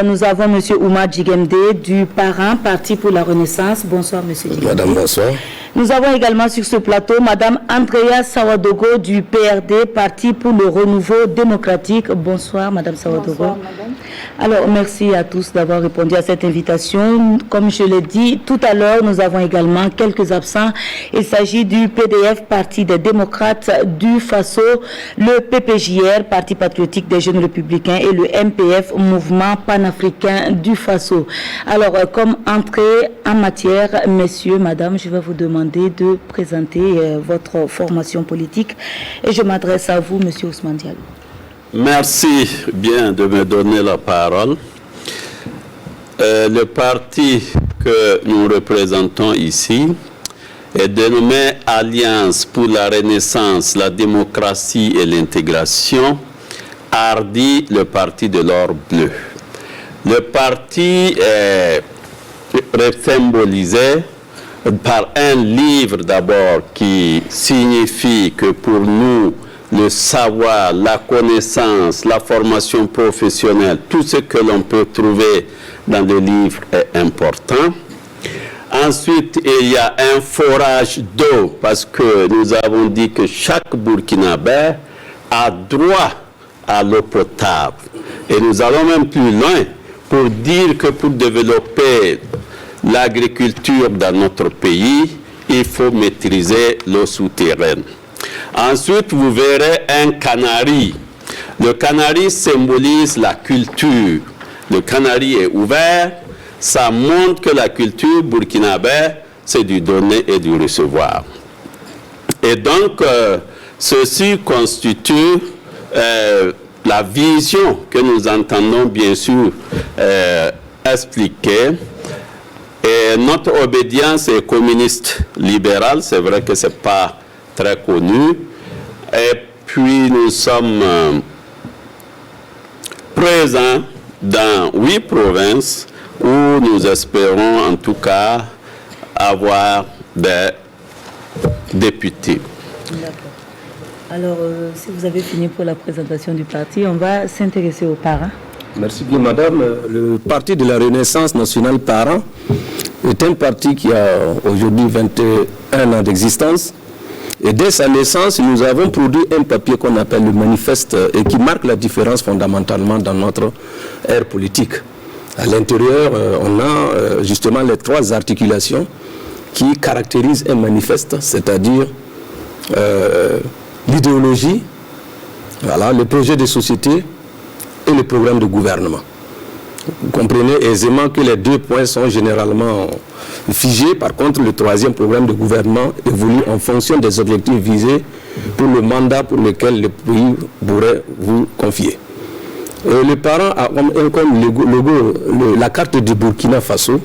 Nous avons M. Oumar Djigemde du Parrain, Parti pour la Renaissance. Bonsoir, M. Djigemde. Madame, bonsoir. Nous avons également sur ce plateau Mme Andrea Sawadogo du PRD, Parti pour le Renouveau démocratique. Bonsoir, Mme Sawadogo. Bonsoir, Madame. Alors, merci à tous d'avoir répondu à cette invitation. Comme je l'ai dit tout à l'heure, nous avons également quelques absents. Il s'agit du PDF, Parti des démocrates du Faso, le PPJR, Parti patriotique des jeunes républicains, et le MPF, Mouvement panafricain du Faso. Alors, comme entrée en matière, messieurs, madame, je vais vous demander de présenter votre formation politique. Et je m'adresse à vous, monsieur Ousmane Diallo. Merci bien de me donner la parole. Le parti que nous représentons ici est dénommé Alliance pour la Renaissance, la démocratie et l'intégration, ARDI, le parti de l'or bleu. Le parti est symbolisé par un livre d'abord qui signifie que pour nous, le savoir, la connaissance, la formation professionnelle, tout ce que l'on peut trouver dans le livre est important. Ensuite, il y a un forage d'eau, parce que nous avons dit que chaque Burkinabé a droit à l'eau potable. Et nous allons même plus loin pour dire que pour développer l'agriculture dans notre pays, il faut maîtriser l'eau souterraine. Ensuite, vous verrez un canari. Le canari symbolise la culture. Le canari est ouvert. Ça montre que la culture burkinabé, c'est du donner et du recevoir. Et donc, ceci constitue la vision que nous entendons bien sûr expliquer. Et notre obédience est communiste libérale. C'est vrai que ce n'est pas très connu. Et puis nous sommes présents dans 8 provinces où nous espérons en tout cas avoir des députés. D'accord. Alors, si vous avez fini pour la présentation du parti, on va s'intéresser aux parrains. Merci bien, madame. Le Parti de la Renaissance nationale Parrain est un parti qui a aujourd'hui 21 ans d'existence. Et dès sa naissance, nous avons produit un papier qu'on appelle le manifeste et qui marque la différence fondamentalement dans notre ère politique. À l'intérieur, on a justement les 3 articulations qui caractérisent un manifeste, c'est-à-dire l'idéologie, voilà, le projet de société et le programme de gouvernement. Vous comprenez aisément que les 2 points sont généralement figés. Par contre, le 3e programme de gouvernement évolue en fonction des objectifs visés pour le mandat pour lequel le pays pourrait vous confier. Le parent a comme logo la carte du Burkina Faso.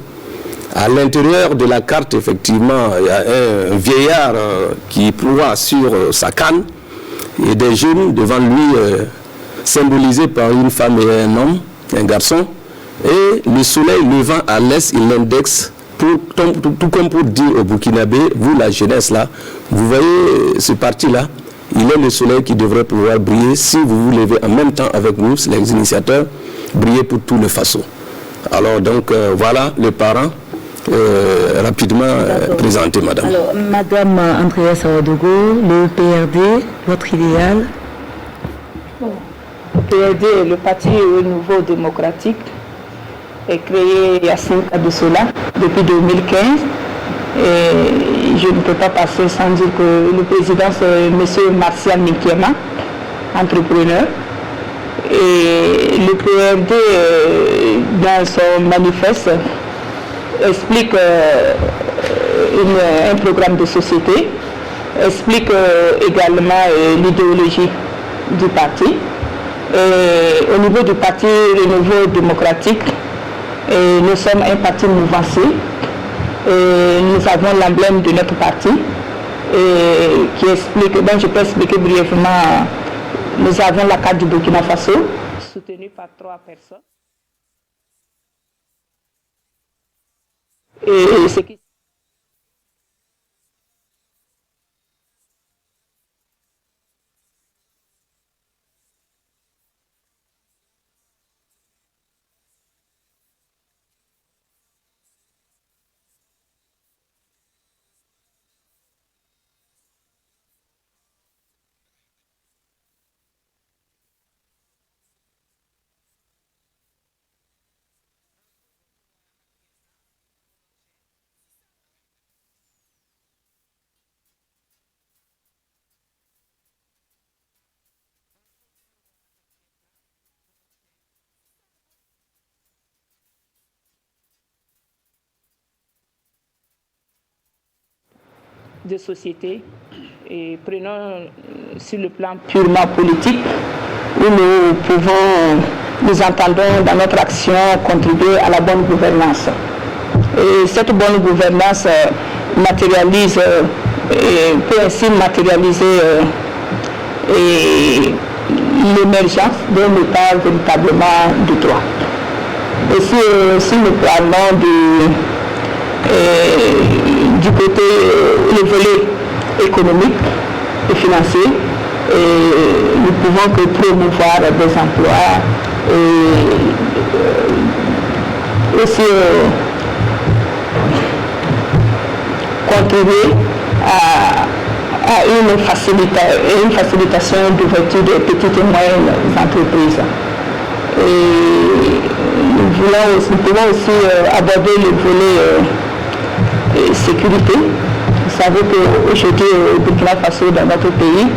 À l'intérieur de la carte, effectivement, il y a un vieillard qui ploie sur sa canne et des jeunes devant lui symbolisés par une femme et un homme, un garçon. Et le soleil levant à l'est, il l'indexe, tout comme pour dire au Burkinabé, vous la jeunesse là, vous voyez ce parti-là, il est le soleil qui devrait pouvoir briller si vous vous levez en même temps avec nous, les initiateurs, briller pour tout le Faso. Alors donc voilà le parent rapidement présenté, madame. Alors, madame Andrea Sawadogo, le PRD, votre idéal? Le PRD, le Parti Renouveau démocratique, est créé il y a 5 ans de cela, depuis 2015. Et je ne peux pas passer sans dire que le président, c'est M. Martial Nikiema, entrepreneur. Et le PRD, dans son manifeste, explique un programme de société, explique également l'idéologie du parti. Et au niveau du Parti Renouveau démocratique, nous sommes un parti mouvancé. Nous avons l'emblème de notre parti qui explique, donc je peux expliquer brièvement, nous avons la carte du Burkina Faso, soutenue par 3 personnes. Et ce qui de société. Et prenons sur le plan purement politique, où nous entendons dans notre action contribuer à la bonne gouvernance. Et cette bonne gouvernance peut ainsi matérialiser l'émergence d'un État véritablement de droit. Et si nous parlons du côté, le volet économique et financier, nous pouvons que promouvoir des emplois et aussi contribuer à une facilitation d'ouverture des petites et moyennes entreprises. Et nous pouvons aussi aborder le volet sécurité. Vous savez qu'aujourd'hui, au Burkina Faso, dans notre pays,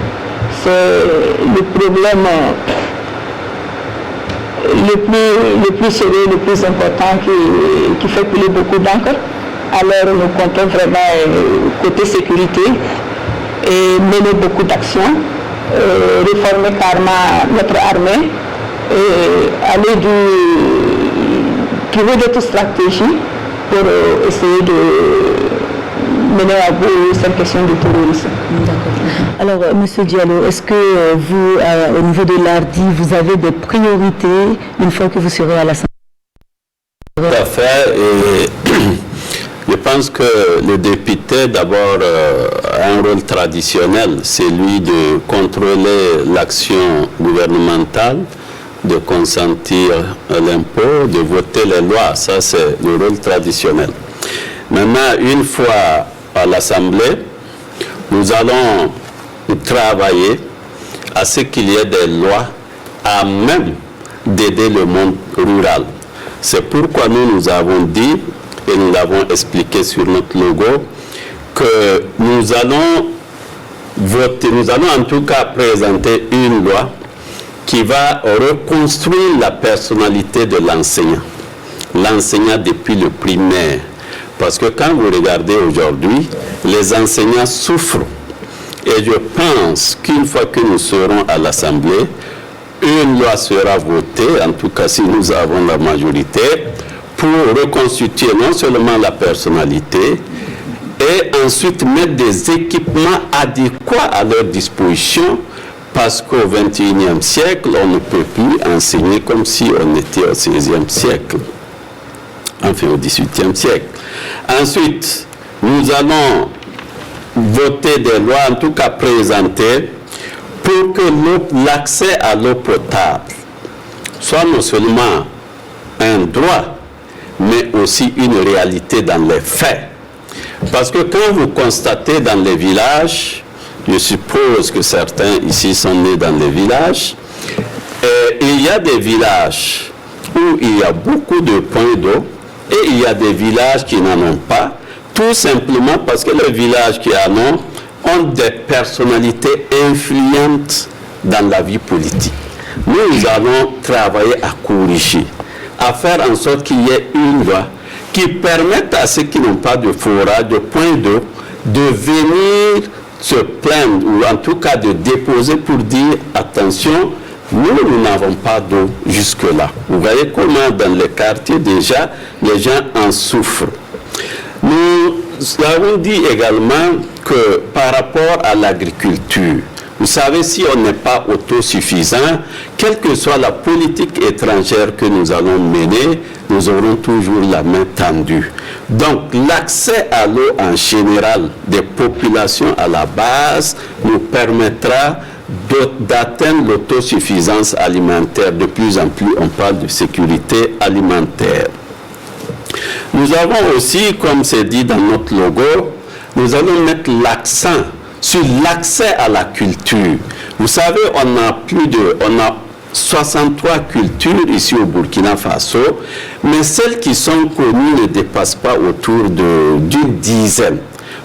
c'est le problème le plus sérieux, le plus important qui fait couler beaucoup d'encre. Alors nous comptons vraiment côté sécurité et mener beaucoup d'actions, réformer carrément notre armée et aller trouver d'autres stratégies pour essayer de mener à bout cette question du terrorisme. Alors, M. Diallo, est-ce que vous, au niveau de l'ARDI, vous avez des priorités une fois que vous serez à l'Assemblée? Tout à fait. Et je pense que le député, d'abord, a un rôle traditionnel, c'est lui de contrôler l'action gouvernementale, de consentir à l'impôt, de voter les lois. Ça, c'est le rôle traditionnel. Maintenant, une fois à l'Assemblée, nous allons travailler à ce qu'il y ait des lois à même d'aider le monde rural. C'est pourquoi nous avons dit, et nous l'avons expliqué sur notre logo, que nous allons voter, nous allons en tout cas présenter une loi qui va reconstruire la personnalité de l'enseignant. L'enseignant depuis le primaire. Parce que quand vous regardez aujourd'hui, les enseignants souffrent. Et je pense qu'une fois que nous serons à l'Assemblée, une loi sera votée, en tout cas si nous avons la majorité, pour reconstituer non seulement la personnalité, et ensuite mettre des équipements adéquats à leur disposition, parce qu'au XXIe siècle, on ne peut plus enseigner comme si on était au XVIe siècle, enfin au XVIIIe siècle. Ensuite, nous allons voter des lois, en tout cas présenter, pour que l'accès à l'eau potable soit non seulement un droit, mais aussi une réalité dans les faits. Parce que quand vous constatez dans les villages, je suppose que certains ici sont nés dans les villages, il y a des villages où il y a beaucoup de points d'eau, et il y a des villages qui n'en ont pas, tout simplement parce que les villages qui en ont des personnalités influentes dans la vie politique. Nous allons travailler à corriger, à faire en sorte qu'il y ait une loi qui permette à ceux qui n'ont pas de forage, de points d'eau, de venir se plaindre, ou en tout cas de déposer pour dire, attention, nous n'avons pas d'eau jusque-là. Vous voyez comment dans les quartiers déjà, les gens en souffrent. Nous avons dit également que par rapport à l'agriculture, vous savez, si on n'est pas autosuffisant, quelle que soit la politique étrangère que nous allons mener, nous aurons toujours la main tendue. Donc, l'accès à l'eau en général des populations à la base nous permettra d'atteindre l'autosuffisance alimentaire. De plus en plus, on parle de sécurité alimentaire. Nous avons aussi, comme c'est dit dans notre logo, nous allons mettre l'accent sur l'accès à la culture. Vous savez, on a 63 cultures ici au Burkina Faso, mais celles qui sont connues ne dépassent pas autour d'une dizaine.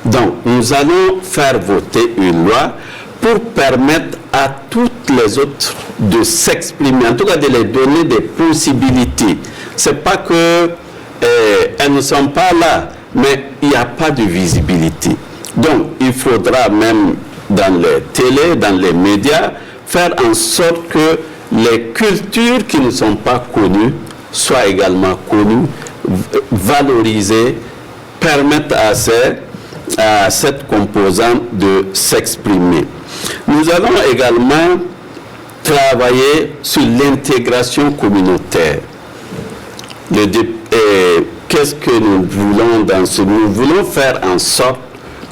Donc, nous allons faire voter une loi pour permettre à toutes les autres de s'exprimer, en tout cas de les donner des possibilités. Ce n'est pas que elles ne sont pas là, mais il n'y a pas de visibilité. Donc, il faudra même dans les télés, dans les médias, faire en sorte que les cultures qui ne sont pas connues soient également connues, valorisées, permettent à cette composante de s'exprimer. Nous allons également travailler sur l'intégration communautaire. Qu'est-ce que nous voulons dans ce? Nous voulons faire en sorte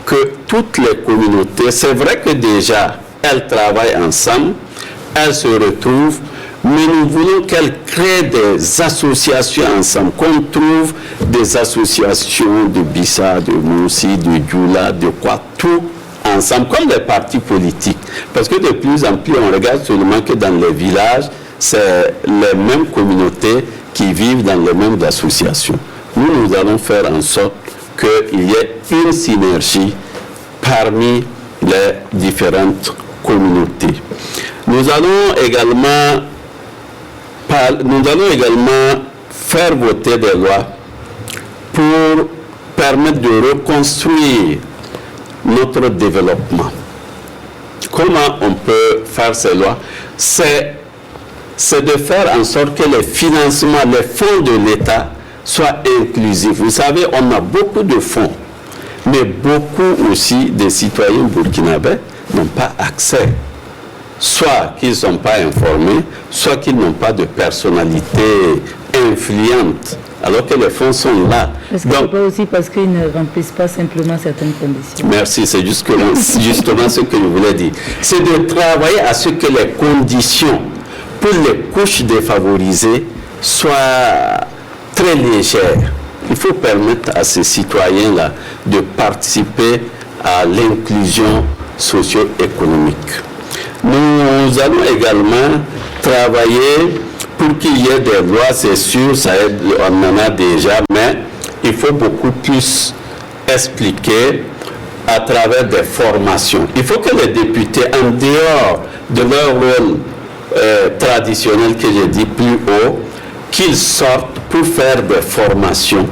que toutes les communautés, c'est vrai que déjà, elles travaillent ensemble, elles se retrouvent, mais nous voulons qu'elles créent des associations ensemble, qu'on trouve des associations de Bissa, de Moussi, de Djoula, de quoi, tout ensemble, comme les partis politiques. Parce que de plus en plus, on regarde seulement que dans les villages, c'est les mêmes communautés qui vivent dans les mêmes associations. Nous allons faire en sorte qu'il y ait une synergie parmi les différentes communautés. Nous allons également faire voter des lois pour permettre de reconstruire notre développement. Comment on peut faire ces lois? C'est de faire en sorte que les financements, les fonds de l'État soient inclusifs. Vous savez, on a beaucoup de fonds, mais beaucoup aussi des citoyens burkinabés n'ont pas accès. Soit qu'ils ne sont pas informés, soit qu'ils n'ont pas de personnalité influente, alors que les fonds sont là. Est-ce que ce n'est pas aussi parce qu'ils ne remplissent pas simplement certaines conditions? Merci, c'est justement ce que je voulais dire. C'est de travailler à ce que les conditions pour les couches défavorisées soient très légères. Il faut permettre à ces citoyens-là de participer à l'inclusion socio-économique. Nous allons également travailler pour qu'il y ait des lois, c'est sûr, ça aide, on en a déjà, mais il faut beaucoup plus expliquer à travers des formations. Il faut que les députés, en dehors de leur rôle traditionnel que j'ai dit plus haut, qu'ils sortent pour faire des formations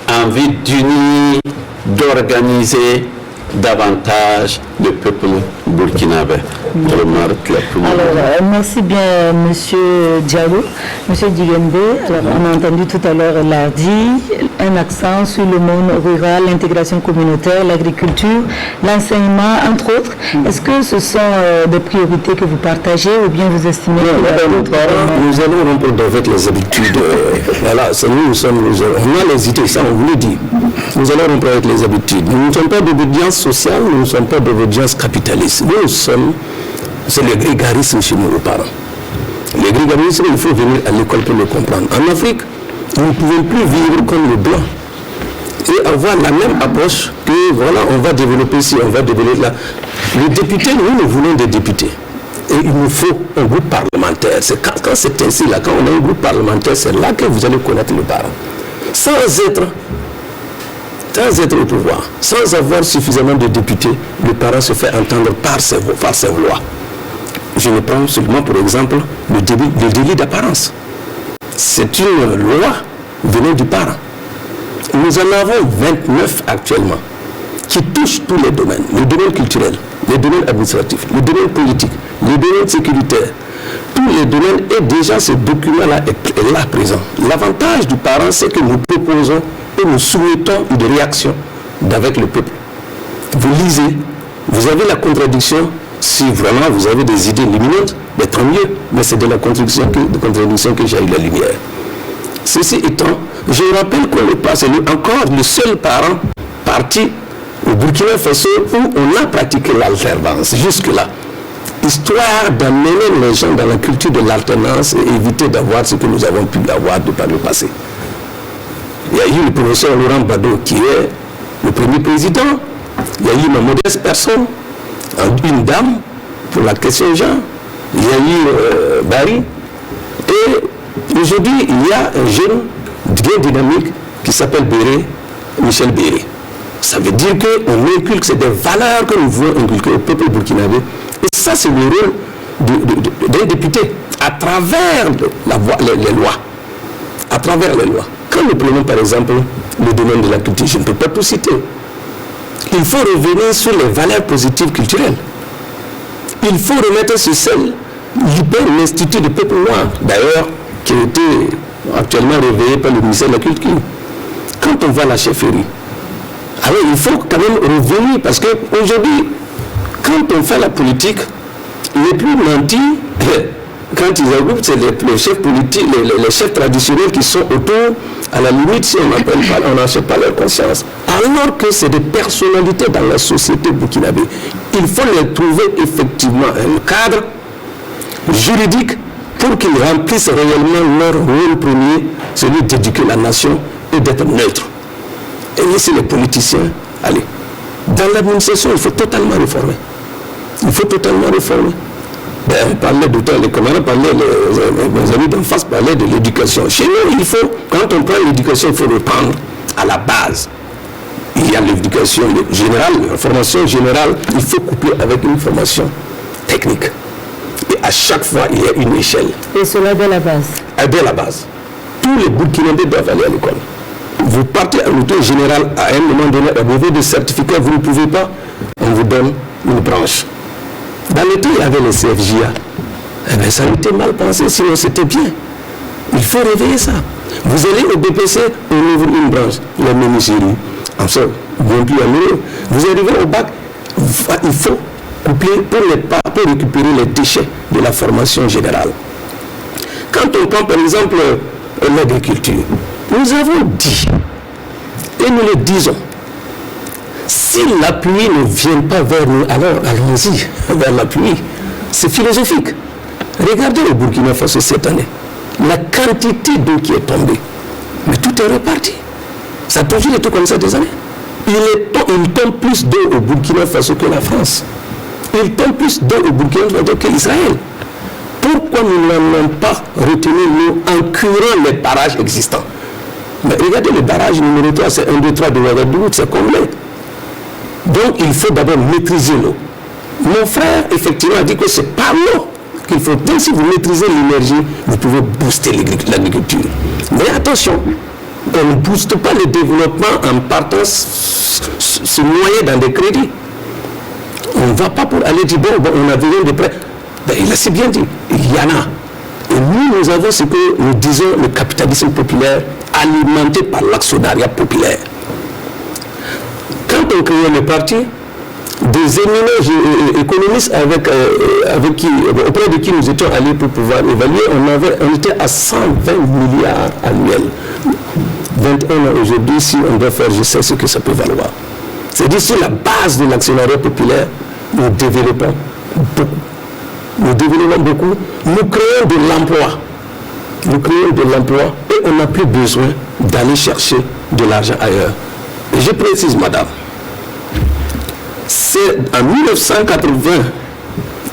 en vue d'unir, d'organiser davantage le peuple burkinabé. Alors, merci bien, Monsieur Diallo. Monsieur Digembe, alors on a entendu tout à l'heure Lardi, un accent sur le monde rural, l'intégration communautaire, l'agriculture, l'enseignement, entre autres. Est-ce que ce sont des priorités que vous partagez ou bien vous estimez que nous allons rompre avec les habitudes. Voilà, on a les idées, ça on vous le dit. Nous allons rompre avec les habitudes. Nous ne sommes pas d'obédience sociale, nous ne sommes pas d'obédience capitaliste. Nous sommes, c'est le grégarisme chez nos parents. Le grégarisme, il faut venir à l'école pour le comprendre. En Afrique, nous ne pouvons plus vivre comme les Blancs et avoir la même approche que voilà, on va développer ici, on va développer là. Les députés, nous voulons des députés. Et il nous faut un groupe parlementaire. C'est quand c'est ainsi, là, quand on a un groupe parlementaire, c'est là que vous allez connaître le parent. Sans être au pouvoir, sans avoir suffisamment de députés, le parent se fait entendre par ses lois. Je ne prends seulement pour exemple le délit d'apparence. C'est une loi venant du parent. Nous en avons 29 actuellement qui touchent tous les domaines, le domaine culturel, les domaines administratifs, le domaine politique, le domaine sécuritaire. Tous les domaines, et déjà ce document-là est là présent. L'avantage du parent, c'est que nous proposons et nous soumettons une réaction d'avec le peuple. Vous lisez, vous avez la contradiction. Si vraiment vous avez des idées lumineuses, mais tant mieux, mais c'est de la contradiction que j'ai eu la lumière. Ceci étant, je rappelle qu'on n'est pas, c'est encore le seul parent parti au Burkina Faso où on a pratiqué l'alternance jusque-là. Histoire d'amener les gens dans la culture de l'alternance et éviter d'avoir ce que nous avons pu avoir par le passé. Il y a eu le professeur Laurent Bado qui est le premier président. Il y a eu ma modeste personne, une dame pour la question genre. Il y a eu Barry. Et aujourd'hui, il y a un jeune bien dynamique qui s'appelle Béré, Michel Béré. Ça veut dire qu'on inculque, c'est des valeurs que nous voulons inculquer au peuple burkinabé. Et ça, c'est le rôle d'un député à travers les lois. À travers les lois. Quand nous prenons par exemple le domaine de la culture, je ne peux pas tout citer. il faut revenir sur les valeurs positives culturelles. Il faut remettre sur scène l'Institut du peuple noir, d'ailleurs, qui a été actuellement réveillé par le ministère de la Culture. Quand on voit la chefferie, alors il faut quand même revenir, parce qu'aujourd'hui, quand on fait la politique, les plus nantis, quand ils regroupent, c'est les chefs politiques, les chefs traditionnels qui sont autour, à la limite, si on n'achète pas leur conscience. Alors que c'est des personnalités dans la société burkinabé. Il faut les trouver effectivement un cadre juridique pour qu'ils remplissent réellement leur rôle premier, celui d'éduquer la nation et d'être neutre. Et laisser les politiciens aller. Dans l'administration, il faut totalement réformer. Il faut totalement réformer. On parlait de temps, les camarades parlaient, mes amis d'en face parlaient de l'éducation. Chez nous, il faut, quand on prend l'éducation, il faut reprendre à la base. Il y a l'éducation générale, la formation générale, il faut coupler avec une formation technique. Et à chaque fois, il y a une échelle. Et cela dès la base. Dès la base. Tous les Burkinabés doivent aller à l'école. Vous partez à l'autorité générale, à un moment donné, à niveau de certificat, vous ne pouvez pas, on vous donne une branche. Dans le temps, il y avait les CFJA. Eh bien, ça a été mal pensé, sinon c'était bien. Il faut réveiller ça. Vous allez au BPC, on ouvre une branche, la menuiserie, en sol, bien plus amélioré. Vous arrivez au bac, il faut coupler pour récupérer les déchets de la formation générale. Quand on prend par exemple l'agriculture, nous avons dit, et nous le disons, si la pluie ne vient pas vers nous, alors allons-y vers la pluie. C'est philosophique. Regardez le Burkina Faso cette année. La quantité d'eau qui est tombée. Mais tout est reparti. Ça a toujours été comme ça des années. Il tombe plus d'eau au Burkina Faso que la France. Il tombe plus d'eau au Burkina Faso que l'Israël. Pourquoi nous n'en avons pas retenu l'eau en curant les barrages existants? Mais regardez le barrage numéro 3, c'est 1, 2, 3 de Ouagadougou, c'est combien? Donc il faut d'abord maîtriser l'eau. Mon frère, effectivement, a dit que c'est pas l'eau qu'il faut. Même si vous maîtrisez l'énergie, vous pouvez booster l'agriculture. Mais attention, on ne booste pas le développement en partant se noyer dans des crédits. On ne va pas pour aller dire, bon, on a besoin de prêts. Ben, il a si bien dit, il y en a. Et nous avons ce que nous disons le capitalisme populaire alimenté par l'actionnariat populaire. Quand on créait le parti, des éminents économistes auprès de qui nous étions allés pour pouvoir évaluer, on était à 120 milliards annuels. 21 ans aujourd'hui, si on doit faire, je sais ce que ça peut valoir. C'est-à-dire sur la base de l'actionnariat populaire, nous développons beaucoup. Nous développons beaucoup, nous créons de l'emploi. Nous créons de l'emploi et on n'a plus besoin d'aller chercher de l'argent ailleurs. Et je précise, madame, c'est en 1980,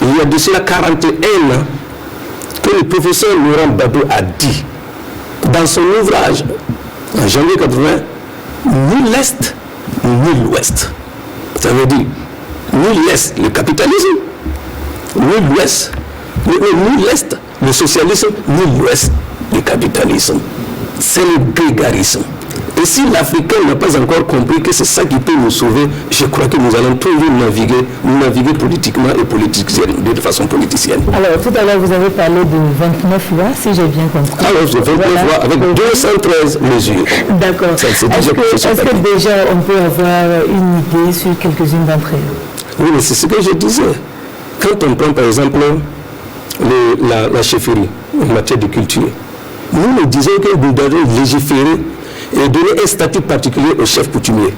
il y a de cela 41 ans, que le professeur Laurent Gbagbo a dit, dans son ouvrage, en janvier 80, ni l'Est, ni l'Ouest. Ça veut dire, ni l'Est, le capitalisme, ni l'Ouest, ni l'Est, le socialisme, ni l'Ouest, le capitalisme. C'est le grégarisme. Et si l'Africain n'a pas encore compris que c'est ça qui peut nous sauver, je crois que nous allons toujours naviguer politiquement et de façon politicienne. Alors, tout à l'heure, vous avez parlé de 29 lois, si j'ai bien compris. Alors, de 29 lois avec 213 mesures. D'accord. Est-ce que déjà on peut avoir une idée sur quelques-unes d'entre elles? Oui, mais c'est ce que je disais. Quand on prend par exemple la chefferie en matière de culture, nous disons que nous devons légiférer et donner un statut particulier aux chefs coutumiers.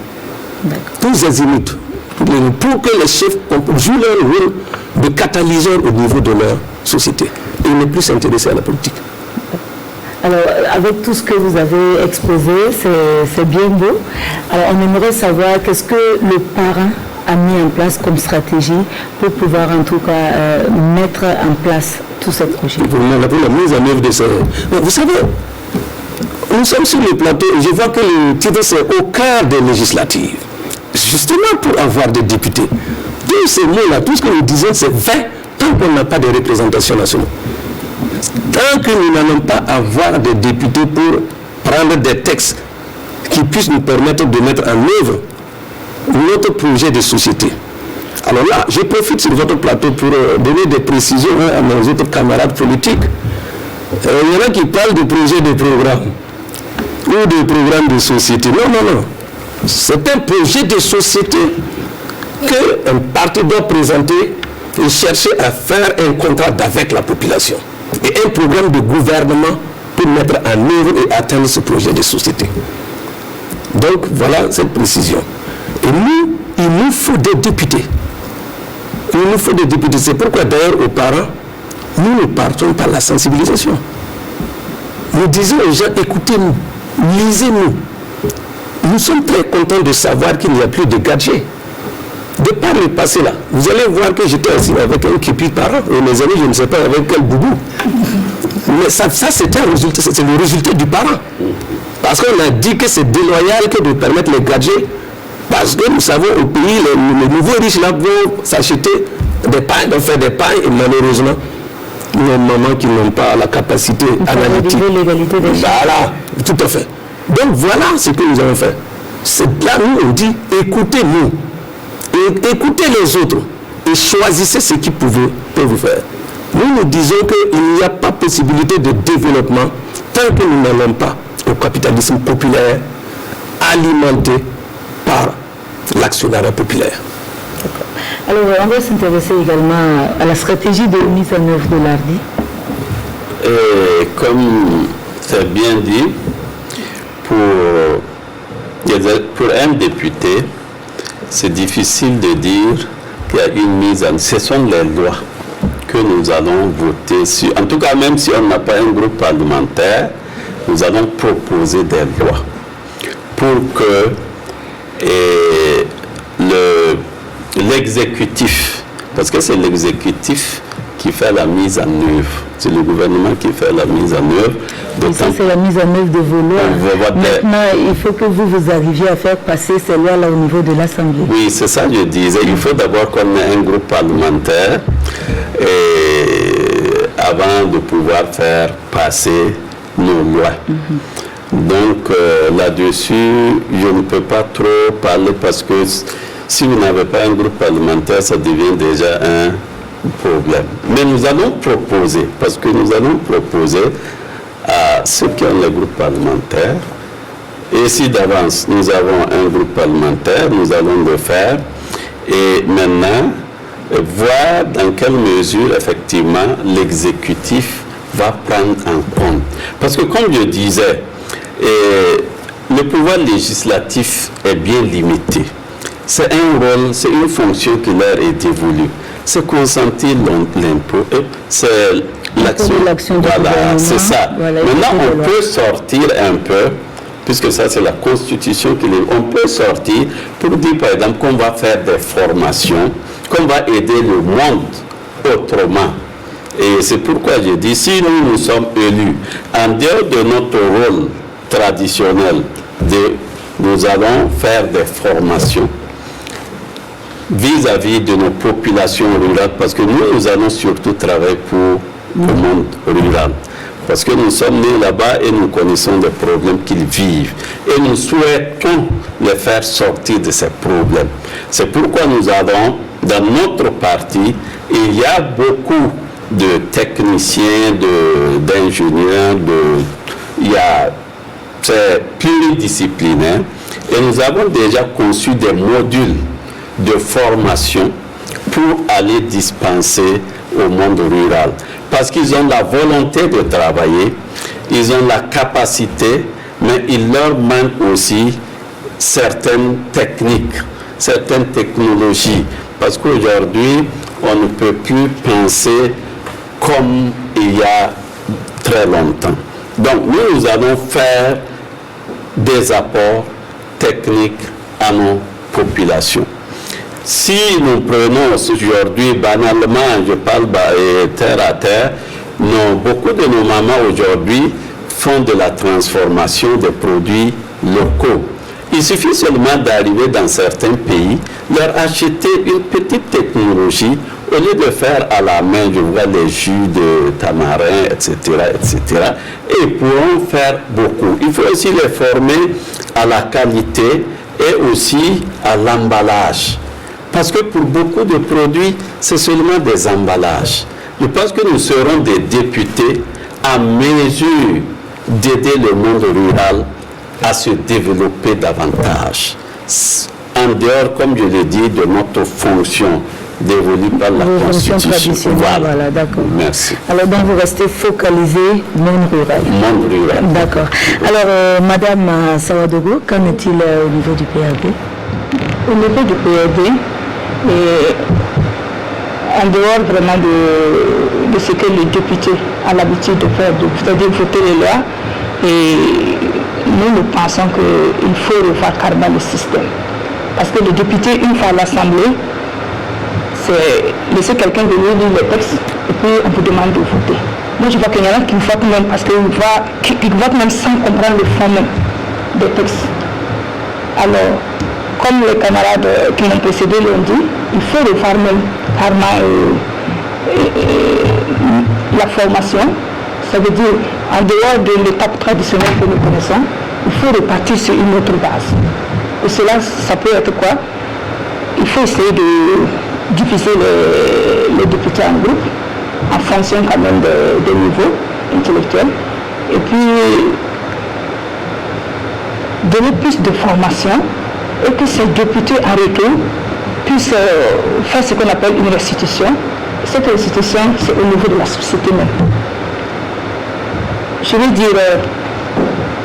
Tous azimuts, pour que les chefs jouent leur rôle de catalyseur au niveau de leur société et ne plus s'intéresser à la politique. Alors, avec tout ce que vous avez exposé, c'est bien beau. Alors, on aimerait savoir qu'est-ce que le parrain a mis en place comme stratégie pour pouvoir en tout cas mettre en place tout ce projet. Pour la mise en œuvre de ça. Vous savez, nous sommes sur le plateau et je vois que le titre c'est au cœur des législatives. Justement pour avoir des députés. Tous ces mots-là, tout ce que nous disons, c'est vrai tant qu'on n'a pas de représentation nationale. Tant que nous n'allons pas avoir des députés pour prendre des textes qui puissent nous permettre de mettre en œuvre notre projet de société. Alors là, je profite sur votre plateau pour donner des précisions à nos autres camarades politiques. Il y en a qui parlent de projet de programme ou de programme de société. Non. C'est un projet de société qu'un parti doit présenter et chercher à faire un contrat avec la population. Et un programme de gouvernement pour mettre en œuvre et atteindre ce projet de société. Donc voilà cette précision. Et nous, il nous faut des députés. Il nous faut des députés. C'est pourquoi d'ailleurs aux parents, nous partons par la sensibilisation. Nous disons aux gens, écoutez-nous, lisez-nous. Nous sommes très contents de savoir qu'il n'y a plus de gadgets. De par le passé là, vous allez voir que j'étais assis avec un képi parent, et mes amis, je ne sais pas avec quel boubou. Mais ça c'est un résultat, c'est le résultat du parent. Parce qu'on a dit que c'est déloyal que de permettre les gadgets. Parce que nous savons au pays, les nouveaux riches là vont s'acheter des pains, vont faire des pains, et malheureusement, nos mamans qui n'ont pas la capacité analytique. Voilà, tout à fait. Donc voilà ce que nous avons fait. C'est là où on dit, écoutez-nous. Écoutez les autres et choisissez ce qu'ils peuvent faire. Nous disons qu'il n'y a pas possibilité de développement tant que nous n'allons pas au capitalisme populaire alimenté par l'actionnariat populaire. Alors, on va s'intéresser également à la stratégie de mise en œuvre de l'ARDI. Et comme c'est bien dit, pour un député, c'est difficile de dire qu'il y a une mise en... Ce sont les lois que nous allons voter sur. En tout cas, même si on n'a pas un groupe parlementaire, nous allons proposer des lois pour que l'exécutif, parce que c'est l'exécutif qui fait la mise en œuvre, c'est le gouvernement qui fait la mise en œuvre. Et ça, c'est la mise en œuvre de vos lois. Maintenant, il faut que vous arriviez à faire passer ces lois-là au niveau de l'Assemblée. Oui, c'est ça que je disais. Il faut d'abord qu'on ait un groupe parlementaire avant de pouvoir faire passer nos lois. Donc, là-dessus, je ne peux pas trop parler parce que si vous n'avez pas un groupe parlementaire, ça devient déjà un problème. Mais nous allons proposer, parce que nous allons proposer à ceux qui ont le groupe parlementaire, et si d'avance nous avons un groupe parlementaire, nous allons le faire, et maintenant voir dans quelle mesure effectivement l'exécutif va prendre en compte. Parce que comme je disais, le pouvoir législatif est bien limité. C'est un rôle, c'est une fonction qui leur est dévolue. C'est consentir l'impôt, c'est l'action. Voilà, c'est ça. Voilà, maintenant, on peut sortir un peu, puisque ça c'est la Constitution qui est. On peut sortir pour dire par exemple qu'on va faire des formations, qu'on va aider le monde autrement. Et c'est pourquoi je dis, si nous sommes élus, en dehors de notre rôle traditionnel, nous allons faire des formations vis-à-vis de nos populations rurales, parce que nous allons surtout travailler pour le monde rural. Parce que nous sommes nés là-bas et nous connaissons des problèmes qu'ils vivent. Et nous souhaitons les faire sortir de ces problèmes. C'est pourquoi nous avons, dans notre parti, il y a beaucoup de techniciens, d'ingénieurs, c'est pluridisciplinaire. Et nous avons déjà conçu des modules de formation pour aller dispenser au monde rural. Parce qu'ils ont la volonté de travailler, ils ont la capacité, mais il leur manque aussi certaines techniques, certaines technologies. Parce qu'aujourd'hui, on ne peut plus penser comme il y a très longtemps. Donc, nous allons faire des apports techniques à nos populations. Si nous prenons aujourd'hui, banalement, je parle terre à terre, beaucoup de nos mamans aujourd'hui font de la transformation des produits locaux. Il suffit seulement d'arriver dans certains pays, leur acheter une petite technologie, au lieu de faire à la main, je vois les jus de tamarin, etc., et ils pourront faire beaucoup. Il faut aussi les former à la qualité et aussi à l'emballage. Parce que pour beaucoup de produits, c'est seulement des emballages. Je pense que nous serons des députés à mesure d'aider le monde rural à se développer davantage. En dehors, comme je l'ai dit, de notre fonction dévolue par la Constitution. Voilà, d'accord. Merci. Alors, donc, vous restez focalisé monde rural. Monde rural. D'accord. Alors, Madame Sawadogo, qu'en est-il au niveau du PRD? Au niveau du PRD, en dehors vraiment de ce que le député a l'habitude de faire, c'est-à-dire voter les lois, et nous pensons qu'il faut revoir carrément le système. Parce que le député, une fois à l'Assemblée, c'est laisser quelqu'un venir lire les textes et puis on vous demande de voter. Moi je vois qu'il y en a qui votent même parce qu'ils votent même sans comprendre le fond même des textes. Alors, comme les camarades qui m'ont précédé l'ont dit, il faut revoir même carrément la formation. Ça veut dire, en dehors de l'étape traditionnelle que nous connaissons, il faut repartir sur une autre base. Et cela, ça peut être quoi? Il faut essayer de diviser les députés en groupes, en fonction quand même des niveaux intellectuels. Et puis, donner plus de formation et que ces députés en retour puissent faire ce qu'on appelle une restitution. Cette restitution, c'est au niveau de la société même. Je veux dire,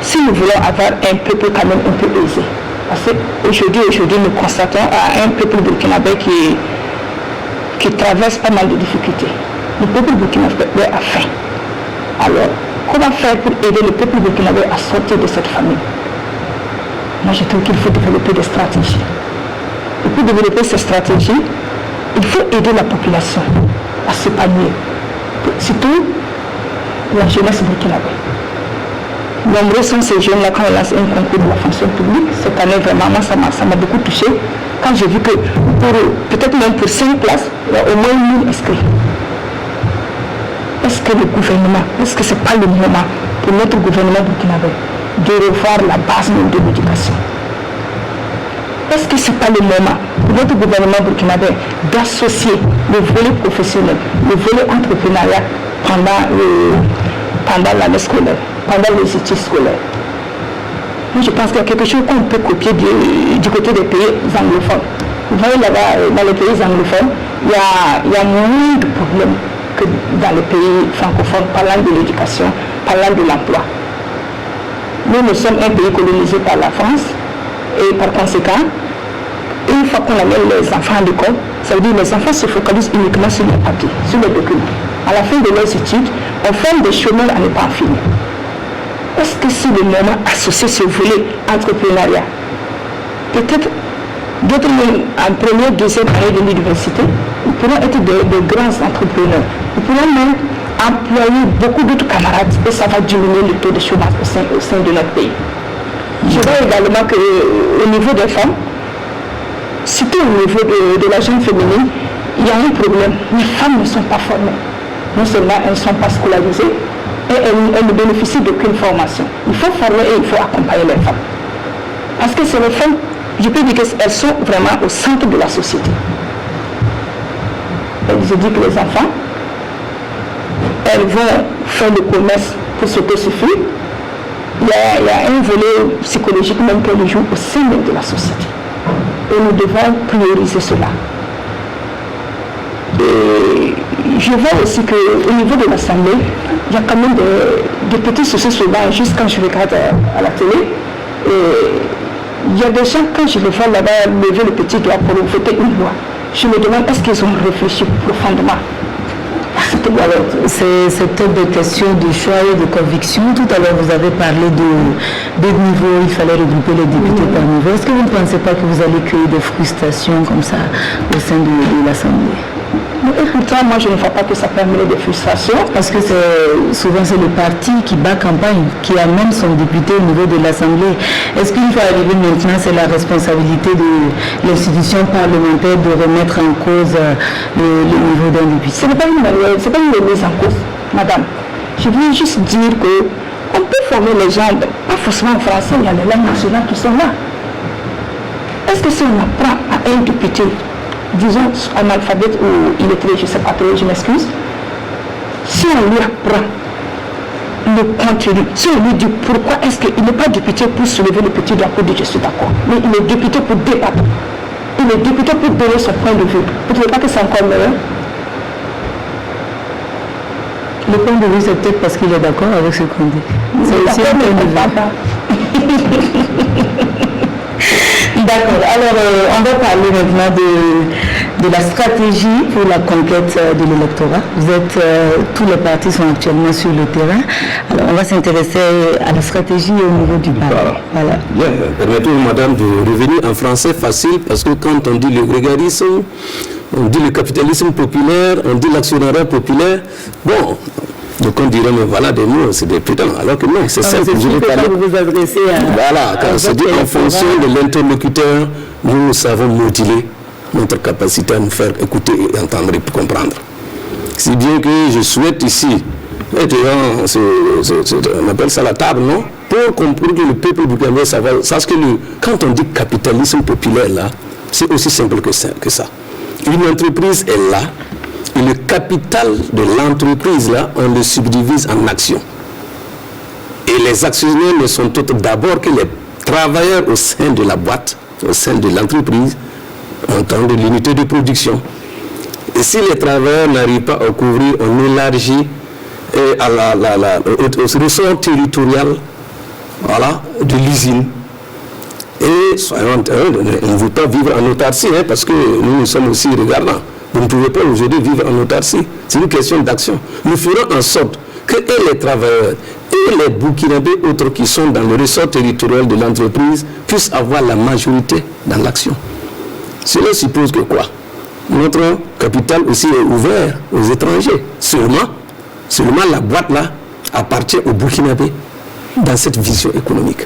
si nous voulons avoir un peuple quand même un peu aisé, parce qu'aujourd'hui, nous constatons un peuple burkinabé qui traverse pas mal de difficultés. Le peuple burkinabé a faim. Alors, comment faire pour aider le peuple burkinabé à sortir de cette famine? Moi, je trouve qu'il faut développer des stratégies. Et pour développer ces stratégies, il faut aider la population à s'épanouir. Surtout la jeunesse burkinabé. Nombreux sont ces jeunes-là quand on lance un concours de la fonction publique. Cette année, vraiment, moi, ça m'a beaucoup touché. Quand j'ai vu que peut-être même pour 5 places, il y a au moins 1000 inscrits. Est-ce que le gouvernement, est-ce que ce n'est pas le moment pour notre gouvernement burkinabé de revoir la base même de l'éducation? Est-ce que ce n'est pas le moment pour notre gouvernement burkinabé d'associer le volet professionnel, le volet entrepreneuriat pendant l'année scolaire, pendant les études scolaires? Moi, je pense qu'il y a quelque chose qu'on peut copier du côté des pays anglophones. Vous voyez là-bas, dans les pays anglophones, il y a moins de problèmes que dans les pays francophones, parlant de l'éducation, parlant de l'emploi. Nous sommes un pays colonisé par la France et par conséquent, une fois qu'on amène les enfants à l'école, ça veut dire que les enfants se focalisent uniquement sur les papiers, sur les documents. À la fin de leurs études, on forme des chemins à ne pas en finir. Est-ce que c'est le moment associé ce volet entrepreneuriat? Peut-être d'autres en première, deuxième année de l'université, ils pourront être de grands entrepreneurs. Ils pourront même employer beaucoup d'autres camarades et ça va diminuer le taux de chômage au sein de notre pays. Je vois également qu'au niveau des femmes, surtout au niveau de la jeune féminine, il y a un problème. Les femmes ne sont pas formées. Non seulement elles ne sont pas scolarisées, et elles ne bénéficient d'aucune formation. Il faut former et il faut accompagner les femmes. Parce que c'est les femmes, je peux dire qu'elles sont vraiment au centre de la société. Je dis que les enfants, elles vont faire le commerce pour s'autosuffire. Il y a un volet psychologique même qu'elles jouent au sein de la société. Et nous devons prioriser cela. Et je vois aussi qu'au niveau de l'Assemblée, il y a quand même des petits soucis souvent, juste quand je regarde à la télé. Et il y a des gens, quand je les vois là-bas lever le petit doigt pour voter une loi, je me demande est-ce qu'ils ont réfléchi profondément. C'est peut-être des questions de choix et de conviction. Tout à l'heure, vous avez parlé des niveaux, il fallait regrouper les députés par niveau. Est-ce que vous ne pensez pas que vous allez créer des frustrations comme ça au sein de l'Assemblée? Et pourtant, moi, je ne vois pas que ça permet des frustrations. Parce que souvent, c'est le parti qui bat campagne, qui amène son député au niveau de l'Assemblée. Est-ce qu'il faut arriver maintenant, c'est la responsabilité de l'institution parlementaire de remettre en cause le niveau d'un député? Ce n'est pas une remise en cause, madame. Je veux juste dire qu'on peut former les gens, pas forcément en français, il y a les langues nationales qui sont là. est-ce que si on apprend à un député, disons analphabète ou illettré, je ne sais pas trop, je m'excuse, si on lui apprend le contenu, si on lui dit pourquoi est-ce qu'il n'est pas député pour soulever le petit drapeau de je suis d'accord, mais il est député pour débattre, il est député pour donner son point de vue. Vous ne trouvez pas que c'est encore meilleur? Le point de vue, c'est peut-être parce qu'il est d'accord avec ce qu'on dit. C'est aussi un point de vue. D'accord. Alors, on va parler maintenant de la stratégie pour la conquête de l'électorat. Vous êtes, tous les partis sont actuellement sur le terrain. Alors, on va s'intéresser à la stratégie au niveau du parti. Voilà. Bien, permettez-moi, madame, de revenir en français facile, parce que quand on dit le grégarisme, on dit le capitalisme populaire, on dit l'actionnariat populaire, bon, donc on dirait, mais voilà des mots, c'est des putains, alors que non, c'est simple. Je ne peux pas vous adresser à... Voilà, quand c'est dit en fonction de l'interlocuteur, nous savons moduler notre capacité à nous faire écouter et entendre et comprendre. Si bien que je souhaite ici, on appelle ça la table, non? Pour comprendre que le peuple burkinabé sache que quand on dit capitalisme populaire, là, c'est aussi simple que ça. Une entreprise est là, et le capital de l'entreprise, là, on le subdivise en actions. Et les actionnaires ne sont autres d'abord que les travailleurs au sein de la boîte, au sein de l'entreprise, en tant que l'unité de production. Et si les travailleurs n'arrivent pas à couvrir, on élargit au ressort territorial, voilà, de l'usine. Et soyons, on ne veut pas vivre en autarcie, hein, parce que nous sommes aussi regardants. Vous ne pouvez pas aujourd'hui vivre en autarcie. C'est une question d'action. Nous ferons en sorte que les travailleurs et les Burkinabés autres qui sont dans le ressort territorial de l'entreprise puissent avoir la majorité dans l'action. Cela suppose que quoi? Notre capital aussi est ouvert aux étrangers. Seulement la boîte là appartient aux Burkinabés dans cette vision économique.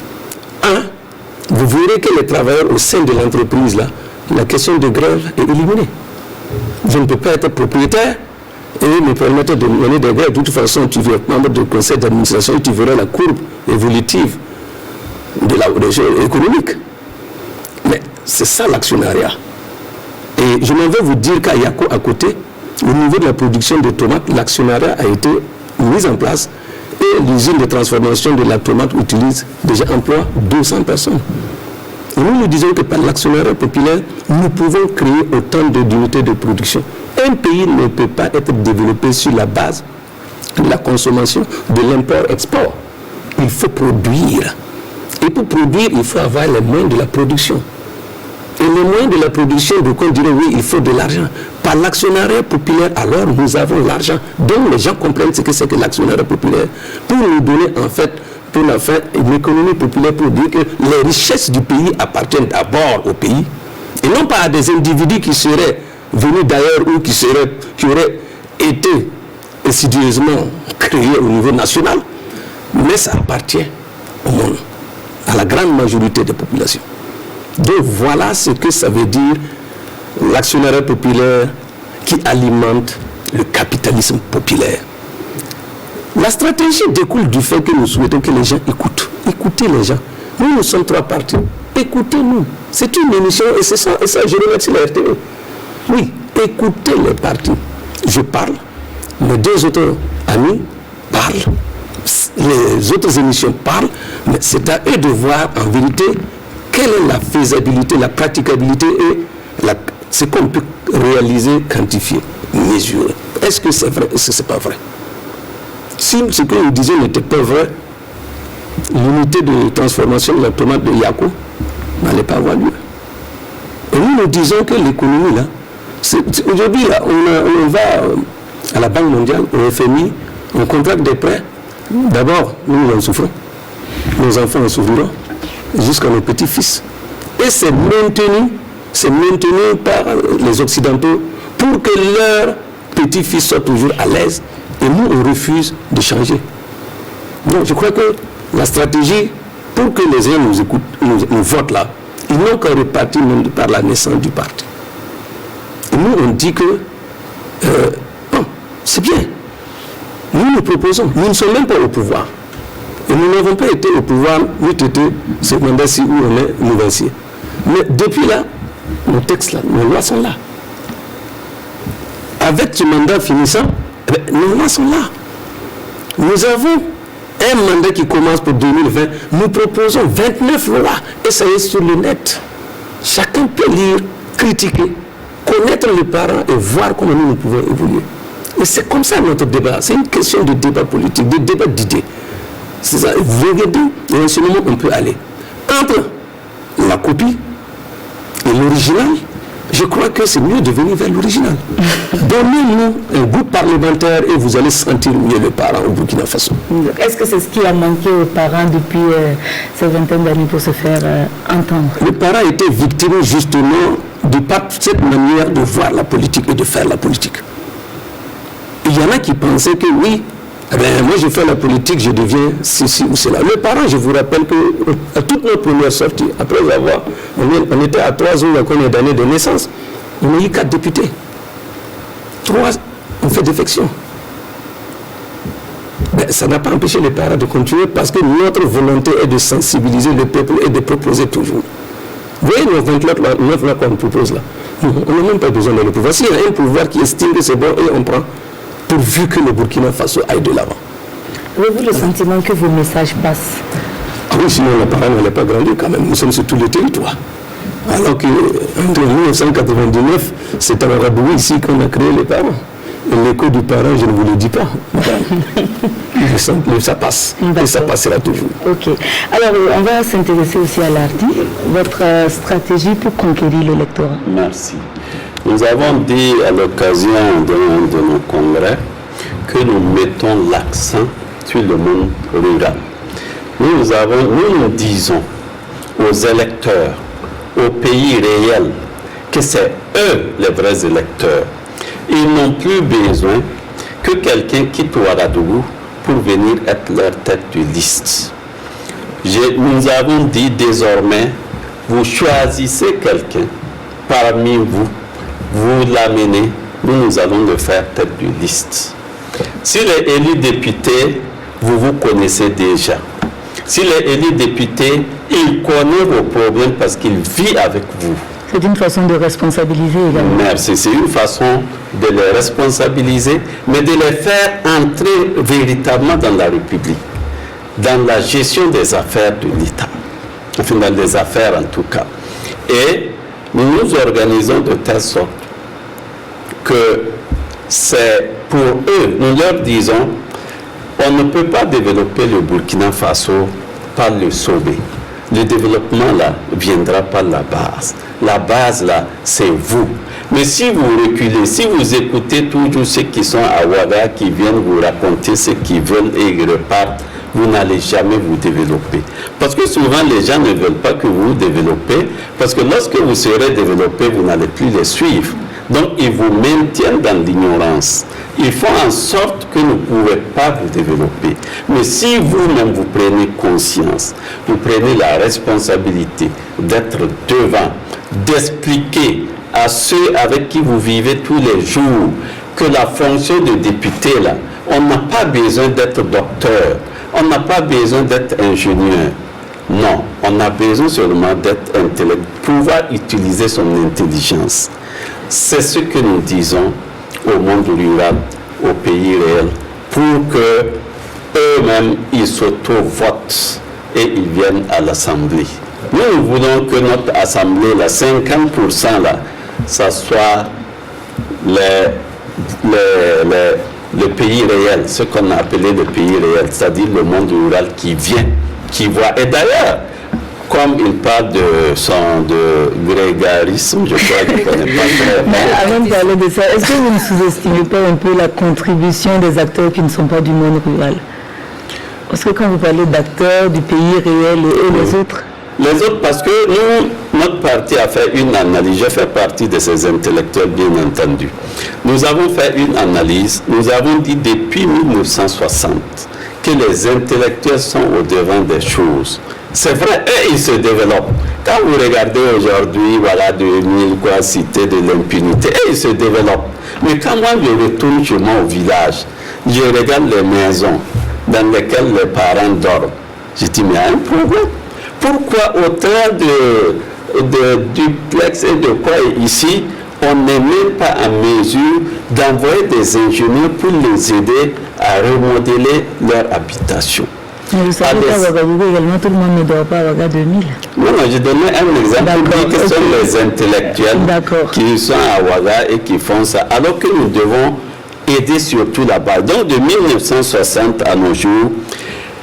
Vous verrez que les travailleurs au sein de l'entreprise là, la question de grève est éliminée. Je ne peux pas être propriétaire et me permettre de mener des grèves. De toute façon, tu es membre du conseil d'administration et tu verras la courbe évolutive de la région économique. Mais c'est ça l'actionnariat. Et je m'en vais vous dire qu'à Yako, à côté, au niveau de la production de tomates, l'actionnariat a été mis en place et l'usine de transformation de la tomate emploie 200 personnes. Et nous disons que par l'actionnariat populaire, nous pouvons créer autant d'unités de production. Un pays ne peut pas être développé sur la base de la consommation, de l'import-export. Il faut produire. Et pour produire, il faut avoir les moyens de la production. Et les moyens de la production, donc on dirait oui, il faut de l'argent. Par l'actionnariat populaire, alors nous avons l'argent. Donc les gens comprennent ce que c'est que l'actionnariat populaire. Pour nous donner en fait, pour la faire une économie populaire, pour dire que les richesses du pays appartiennent d'abord au pays. Et non pas à des individus qui seraient venus d'ailleurs ou qui auraient été insidieusement créés au niveau national. Mais ça appartient au monde, à la grande majorité des populations. Donc voilà ce que ça veut dire l'actionnariat populaire qui alimente le capitalisme populaire. La stratégie découle du fait que nous souhaitons que les gens écoutent. Écoutez les gens. Nous sommes 3 partis. Écoutez-nous. C'est une émission et c'est ça, je remercie la RTE. Oui, écoutez les partis. Je parle, mes 2 autres amis parlent, les autres émissions parlent, mais c'est à eux de voir en vérité quelle est la faisabilité, la praticabilité et ce qu'on peut réaliser, quantifier, mesurer. Est-ce que c'est vrai, est-ce que ce n'est pas vrai? Si ce que nous disions n'était pas vrai, l'unité de transformation de la tomate de Yako n'allait pas avoir lieu. Et nous disons que l'économie, là, aujourd'hui, là, on va à la Banque mondiale, au FMI, on contracte des prêts. D'abord, nous en souffrons. Nos enfants en souffriront, jusqu'à nos petits-fils. Et c'est maintenu par les Occidentaux pour que leurs petits-fils soient toujours à l'aise. Et nous, on refuse de changer. Donc, je crois que la stratégie, pour que les gens nous écoutent, nous votent là, ils n'ont qu'à repartir par la naissance du parti. Et nous, on dit que, bon, c'est bien. Nous proposons. Nous ne sommes même pas au pouvoir. Et nous n'avons pas été au pouvoir, nous étions ce mandat-ci où on est nouvencier. Mais depuis là, nos textes là, nos lois sont là. Avec ce mandat finissant, nos lois sont là. Nous avons un mandat qui commence pour 2020. Nous proposons 29 lois et ça est sur le net. Chacun peut lire, critiquer, connaître les parents et voir comment nous pouvons évoluer. Et c'est comme ça notre débat. C'est une question de débat politique, de débat d'idées. C'est ça. Vous regardez, et en ce moment, on peut aller entre la copie et l'original. Je crois que c'est mieux de venir vers l'original. Donnez-nous un groupe parlementaire et vous allez sentir mieux le parent au Burkina Faso. Est-ce que c'est ce qui a manqué aux parents depuis ces vingtaines d'années pour se faire entendre? Le parent était victime justement de par cette manière de voir la politique et de faire la politique. Il y en a qui pensaient que oui, moi je fais la politique, je deviens ceci ou cela. Le parent, je vous rappelle que à toute notre première sortie, après avoir, on était à 3 ans d'année de naissance, on a eu 4 députés. 3 ont fait défection. Ça n'a pas empêché les parents de continuer parce que notre volonté est de sensibiliser le peuple et de proposer toujours. Vous voyez nos 29 là qu'on propose là, on n'a même pas besoin de le pouvoir. S'il y a un pouvoir qui estime que c'est bon, et on prend, pourvu que le Burkina Faso aille de l'avant. Avez-vous le sentiment que vos messages passent? Ah oui, sinon la parole n'allait pas grandir quand même. Nous sommes sur tout le territoire. Alors qu'entre 1999, c'est à Ouagadougou ici qu'on a créé les parents. Et l'écho du parent, je ne vous le dis pas. Ça passe. Et ça passera toujours. Ok. Alors, on va s'intéresser aussi à l'ARTI, votre stratégie pour conquérir l'électorat. Merci. Nous avons dit à l'occasion d'un de nos congrès que nous mettons l'accent sur le monde rural. Nous disons aux électeurs, aux pays réels, que c'est eux les vrais électeurs. Ils n'ont plus besoin que quelqu'un quitte Ouagadougou pour venir être leur tête de liste. Nous avons dit désormais, vous choisissez quelqu'un parmi vous, vous l'amenez, nous allons le faire tête de liste. S'il est élu député, vous connaissez déjà. S'il est élu député, il connaît vos problèmes parce qu'il vit avec vous. C'est une façon de responsabiliser également. Merci, c'est une façon de les responsabiliser, mais de les faire entrer véritablement dans la République, dans la gestion des affaires de l'État, enfin dans les affaires en tout cas. Et nous nous organisons de telle sorte que c'est pour eux, nous leur disons, on ne peut pas développer le Burkina Faso par le sommet. Le développement là viendra par la base. La base là, c'est vous. Mais si vous reculez, si vous écoutez toujours ceux qui sont à Ouaga, qui viennent vous raconter ce qu'ils veulent et ils repartent, vous n'allez jamais vous développer. Parce que souvent, les gens ne veulent pas que vous vous développez, parce que lorsque vous serez développé, vous n'allez plus les suivre. Donc, ils vous maintiennent dans l'ignorance. Ils font en sorte que vous ne pouvez pas vous développer. Mais si vous-même vous prenez conscience, vous prenez la responsabilité d'être devant, d'expliquer à ceux avec qui vous vivez tous les jours que la fonction de député, là, on n'a pas besoin d'être docteur, on n'a pas besoin d'être ingénieur. Non, on a besoin seulement d'être intellectuel, pouvoir utiliser son intelligence. C'est ce que nous disons au monde rural, au pays réel, pour que eux-mêmes, ils s'auto-votent et ils viennent à l'Assemblée. Nous voulons que notre Assemblée, la 50% là, ça soit le pays réel, ce qu'on a appelé le pays réel, c'est-à-dire le monde rural qui vient, qui voit. Et d'ailleurs, comme il parle de grégarisme, je crois qu'il ne connaît pas très bien. Avant de parler de ça, est-ce que vous ne sous-estimez pas un peu la contribution des acteurs qui ne sont pas du monde rural? Parce que quand vous parlez d'acteurs, du pays réel et les autres? Les autres, parce que nous, notre parti a fait une analyse, je fais partie de ces intellectuels, bien entendu. Nous avons fait une analyse, nous avons dit depuis 1960 que les intellectuels sont au devant des choses. C'est vrai, eux, ils se développent. Quand vous regardez aujourd'hui, voilà, 2000, quoi, cité de l'impunité, eux, ils se développent. Mais quand moi, je retourne chez moi au village, je regarde les maisons dans lesquelles les parents dorment. Je dis, mais il y a un problème. Pourquoi autant de duplex et de quoi ici, on n'est même pas en mesure d'envoyer des ingénieurs pour les aider à remodeler leur habitation. Mais vous savez qu'à Ouagadougou également, tout le monde ne dort pas à Ouagadougou 2000. Non, je donnais un exemple qui sont les intellectuels qui sont à Ouaga et qui font ça, alors que nous devons aider surtout là-bas. Donc de 1960 à nos jours,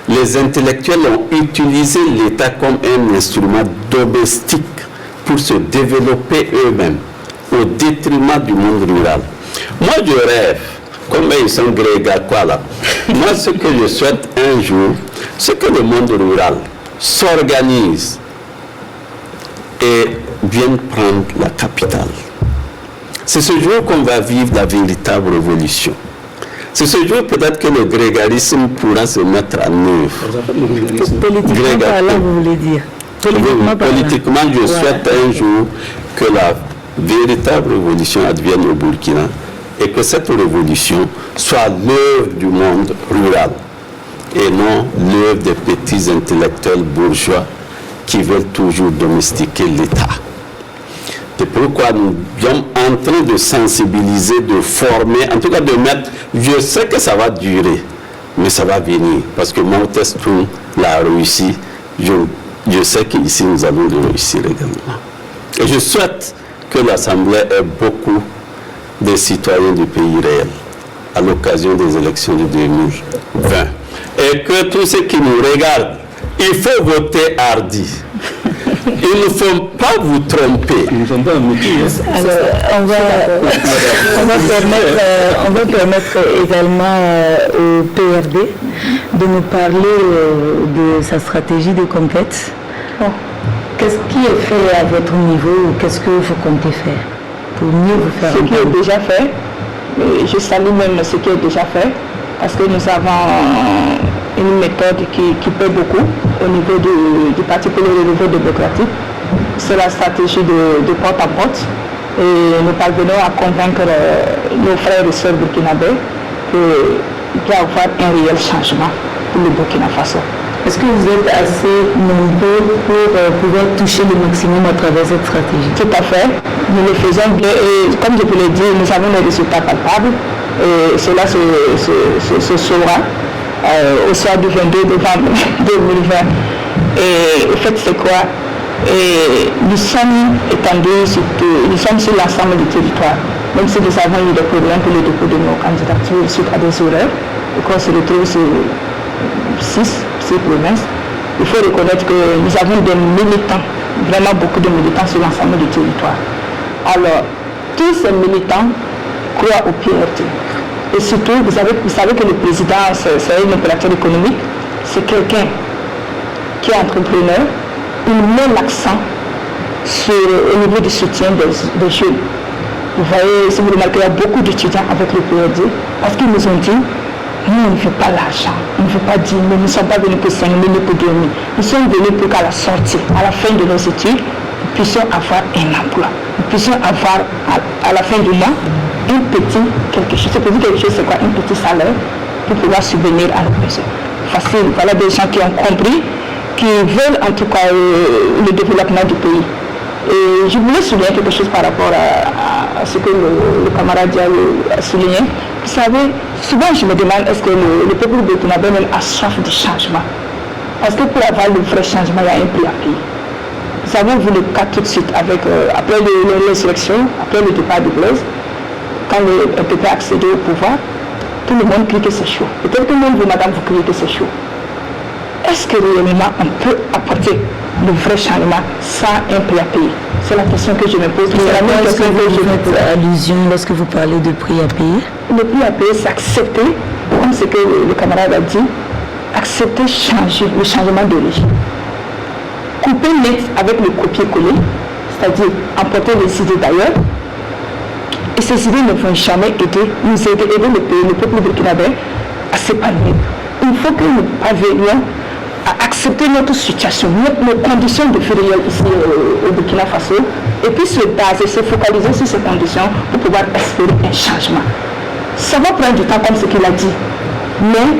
les intellectuels ont utilisé l'État comme un instrument domestique pour se développer eux-mêmes au détriment du monde rural. Moi, je rêve, comme ils sont grégaires, quoi là. Moi, ce que je souhaite un jour, c'est que le monde rural s'organise et vienne prendre la capitale. C'est ce jour qu'on va vivre la véritable révolution. C'est ce jour peut-être que le grégarisme pourra se mettre en œuvre. Politiquement parlant, vous voulez dire? Politiquement, je souhaite un jour que la véritable révolution advienne au Burkina et que cette révolution soit l'œuvre du monde rural et non l'œuvre des petits intellectuels bourgeois qui veulent toujours domestiquer l'État. C'est pourquoi nous sommes en train de sensibiliser, de former, en tout cas de mettre, je sais que ça va durer, mais ça va venir, parce que Mao Tse-tung l'a réussi, je sais qu'ici nous allons le réussir également. Et je souhaite que l'Assemblée ait beaucoup de citoyens du pays réel à l'occasion des élections de 2020. Et que tous ceux qui nous regardent, il faut voter hardi. Il ne faut pas vous tromper. Alors, on va permettre également au PRD de nous parler de sa stratégie de conquête. Qu'est-ce qui est fait à votre niveau ou qu'est-ce que vous comptez faire pour mieux vous faire entendre? Ce qui est déjà fait, je salue même ce qui est déjà fait, parce que nous avons une méthode qui paie beaucoup au niveau du Parti pour le renouveau démocratique. C'est la stratégie de porte à porte. Et nous parvenons à convaincre nos frères et sœurs burkinabés qu'il peut y avoir un réel changement pour le Burkina Faso. Est-ce que vous êtes assez nombreux pour pouvoir toucher le maximum à travers cette stratégie? Tout à fait. Nous le faisons bien et comme je vous l'ai dit, nous avons des résultats palpables et cela se saura au soir du 22 novembre 2020. Et au fait, c'est quoi? Et nous sommes étendus sur l'ensemble du territoire. Même si nous avons eu des problèmes pour le dépôt de nos candidatures suite à des erreurs, et qu'on se retrouve sur 6 provinces, il faut reconnaître que nous avons des militants, vraiment beaucoup de militants sur l'ensemble du territoire. Alors, tous ces militants croient au PRD. Et surtout, vous savez que le président, c'est un opérateur économique, c'est quelqu'un qui est entrepreneur. Il met l'accent au niveau du soutien des jeunes. Vous voyez, si vous remarquez, il y a beaucoup d'étudiants avec le PRD parce qu'ils nous ont dit, nous, on ne veut pas l'argent, on ne veut pas dire, nous ne sommes pas venus pour 5 000 ni pour 2 000. Nous sommes venus pour qu'à la sortie, à la fin de nos études, nous puissions avoir un emploi. Nous puissions avoir, à la fin du mois, un petit quelque chose. Ce petit quelque chose, c'est quoi? Un petit salaire pour pouvoir subvenir à nos besoins. Facile. Voilà des gens qui ont compris, qui veulent en tout cas le développement du pays. Et je voulais souligner quelque chose par rapport à ce que le camarade a souligné. Vous savez, souvent je me demande est-ce que le peuple burkinabé a soif du changement. Parce que pour avoir le vrai changement, il y a un prix à payer. Nous avons vu le cas tout de suite avec, après l'insurrection, après le départ de Blaise, quand le PP a accédé au pouvoir, tout le monde crie que c'est chaud. Peut-être que même vous, madame, vous criez que c'est chaud. Est-ce que réellement on peut apporter le vrai changement sans un prix à payer? C'est la question que je me pose. C'est la même question que je fais allusion lorsque vous parlez de prix à payer. Le prix à payer, c'est accepter, comme ce que le camarade a dit, accepter le changement de régime. Couper net avec le copier-coller, c'est-à-dire emporter les idées d'ailleurs. Et ces idées ne vont jamais nous aider le peuple burkinabé à s'épanouir. Il faut que nous parvenions à accepter notre situation, nos conditions de vie réelles ici au Burkina Faso, et puis se baser, se focaliser sur ces conditions pour pouvoir espérer un changement. Ça va prendre du temps comme ce qu'il a dit, mais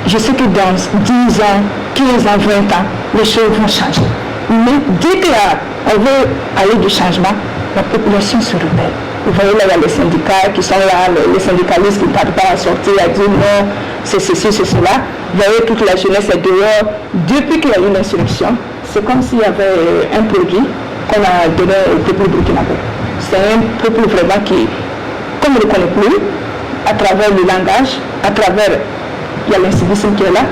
je sais que dans 10 ans, 15 ans, 20 ans, les choses vont changer. Mais dès qu'on veut aller du changement, la population se rebelle. Vous voyez là, il y a les syndicats qui sont là, les syndicalistes qui ne partent pas à sortir, à dire non, c'est ceci, c'est cela. Vous voyez, toute la jeunesse est dehors. Depuis qu'il y a eu l'insurrection, c'est comme s'il y avait un produit qu'on a donné au peuple burkinabé. C'est un peuple vraiment qui, qu'on ne le connaît plus, à travers le langage, à travers, il y a l'incivisme qui est là.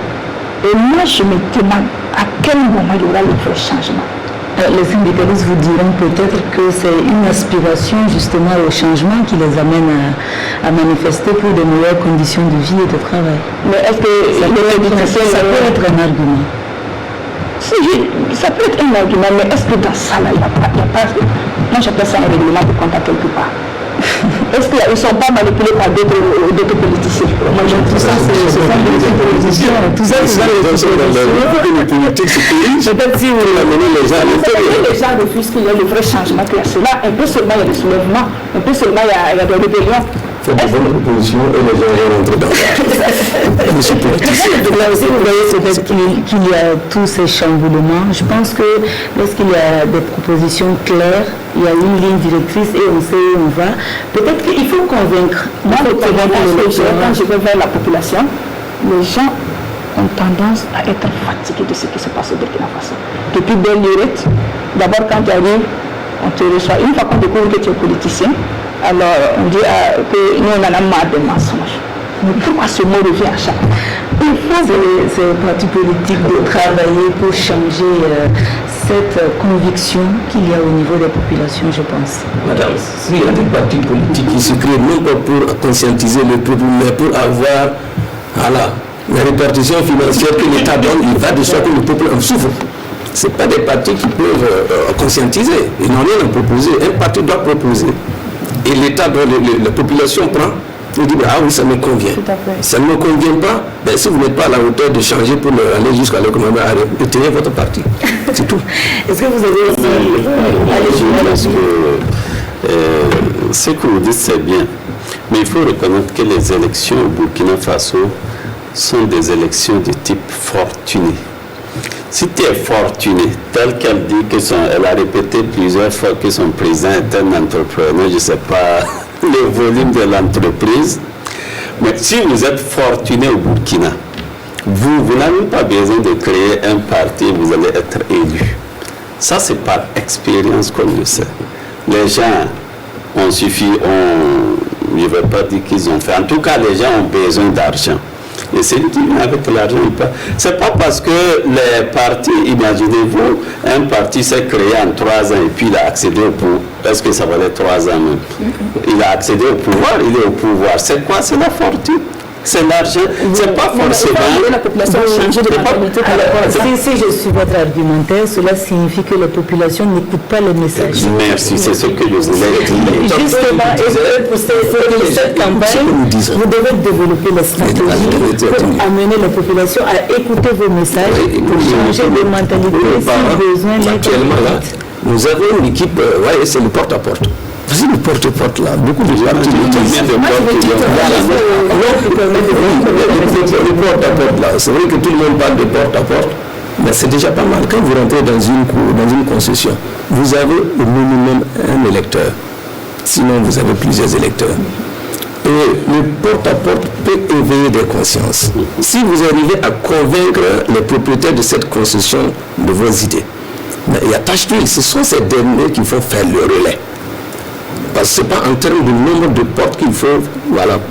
Et moi, je me demande à quel moment il y aura le vrai changement. Les syndicalistes vous diront peut-être que c'est une aspiration justement au changement qui les amène à manifester pour de meilleures conditions de vie et de travail. Mais est-ce que ça peut être un argument? Si, ça peut être un argument, mais est-ce que dans ça, là, il n'y a pas... Moi, j'appelle ça un règlement de compte à quelque part. Est-ce qu'ils ne sont pas manipulés par d'autres politiciens? Moi, tout ça, c'est des politiciens. Tout ça, c'est des politiciens. Peut-être si les gens refusent qu'il y ait le vrai changement, qu'il y a cela, un peu seulement il y a des soulèvements, un peu seulement il y a des rébellions. C'est une bonne proposition et les gens vont rentrer dans là aussi, vous voyez peut-être qu'il y a tous ces chamboulements. Je pense que lorsqu'il y a des propositions claires, il y a une ligne directrice et on sait où on va. Peut-être qu'il faut convaincre. Moi, quand je vais vers la population, les gens ont tendance à être fatigués de ce qui se passe au Burkina Faso. Depuis belle lurette, d'abord quand tu arrives, on te reçoit. Une fois qu'on découvre que tu es politicien, alors on dit que nous on en a marre des mensonges. Mais pourquoi ce mot revient à chaque fois? C'est au parti politique de travailler pour changer cette conviction qu'il y a au niveau des populations, je pense. Madame, s'il y a des partis politiques qui se créent non pas pour conscientiser le peuple, mais pour avoir la répartition financière que l'État donne, il va de soi que le peuple en souffre. Ce n'est pas des partis qui peuvent conscientiser. Ils n'ont rien à proposer. Un parti doit proposer. Et l'État, la population prend. Il dit, ah oui, ça me convient. Ça ne me convient pas, ben, si vous n'êtes pas à la hauteur de changer pour aller jusqu'à l'économie, retenez votre parti. C'est tout. Est-ce que vous avez aussi... ce que vous dites, c'est bien. Mais il faut reconnaître que les élections au Burkina Faso sont des élections de type fortuné. Si tu es fortuné, tel qu'elle dit elle a répété plusieurs fois que son président est un entrepreneur, je ne sais pas le volume de l'entreprise, mais si vous êtes fortuné au Burkina, vous n'avez pas besoin de créer un parti, vous allez être élu. Ça, c'est par expérience qu'on le sait. Les gens ont suffi, je ne vais pas dire qu'ils ont fait, en tout cas, les gens ont besoin d'argent. Et c'est lui qui vient avec l'argent ou pas. Ce n'est pas parce que les partis, imaginez-vous, un parti s'est créé en 3 ans et puis il a accédé au pouvoir. Est-ce que ça valait 3 ans même? Il a accédé au pouvoir, il est au pouvoir. C'est quoi? C'est la fortune. C'est l'argent. C'est pas forcément. La population a changé de mentalité par rapport à ça. Si je suis votre argumentaire, cela signifie que la population n'écoute pas les messages. Merci, c'est ce que je voulais dire. Justement, et pour cette campagne, vous devez développer la stratégie pour amener la population à écouter vos messages, pour changer de mentalité si besoin. Actuellement, là, nous avons une équipe, c'est le porte-à-porte. C'est le porte-à-porte là, beaucoup de partis. Le porte-à-porte là, c'est vrai que tout le monde parle de porte-à-porte, mais c'est déjà pas mal. Quand vous rentrez dans une concession, vous avez au minimum un électeur. Sinon, vous avez plusieurs électeurs. Et le porte-à-porte peut éveiller des consciences. Si vous arrivez à convaincre les propriétaires de cette concession de vos idées, mais il y a tâche d'huile, ce sont ces derniers qui vont faire le relais. Parce que ce n'est pas en termes de nombre de portes qu'il faut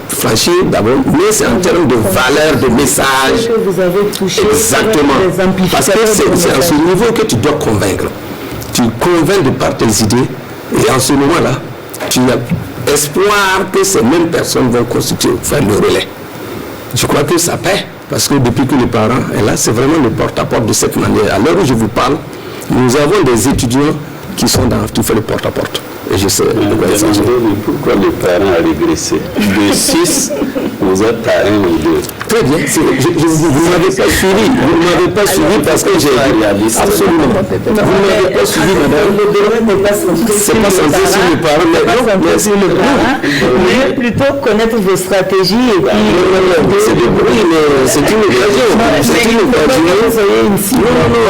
franchir d'abord, mais c'est en termes de valeur, de message. Que vous avez touché. Exactement. Parce que c'est à ce niveau que tu dois convaincre. Tu convaincs de par tes idées, et en ce moment-là, tu as espoir que ces mêmes personnes vont faire le relais. Je crois que ça paie, parce que depuis que les parents sont là, c'est vraiment le porte-à-porte de cette manière. À l'heure où je vous parle, nous avons des étudiants qui font le porte-à-porte. Et je sais pourquoi les parents ont régressé. De 6, vous vous êtes à 1 ou 2. Très bien. Vous ne m'avez pas suivi. Vous ne m'avez pas suivi parce que j'ai été réaliste. Absolument. Vous ne m'avez pas suivi, madame. Le domaine n'est pas censé C'est pas censé sur les parents, mais c'est le bruit. Mais plutôt connaître vos stratégies et puis... C'est le bruit, mais c'est une occasion. C'est une occasion. Non,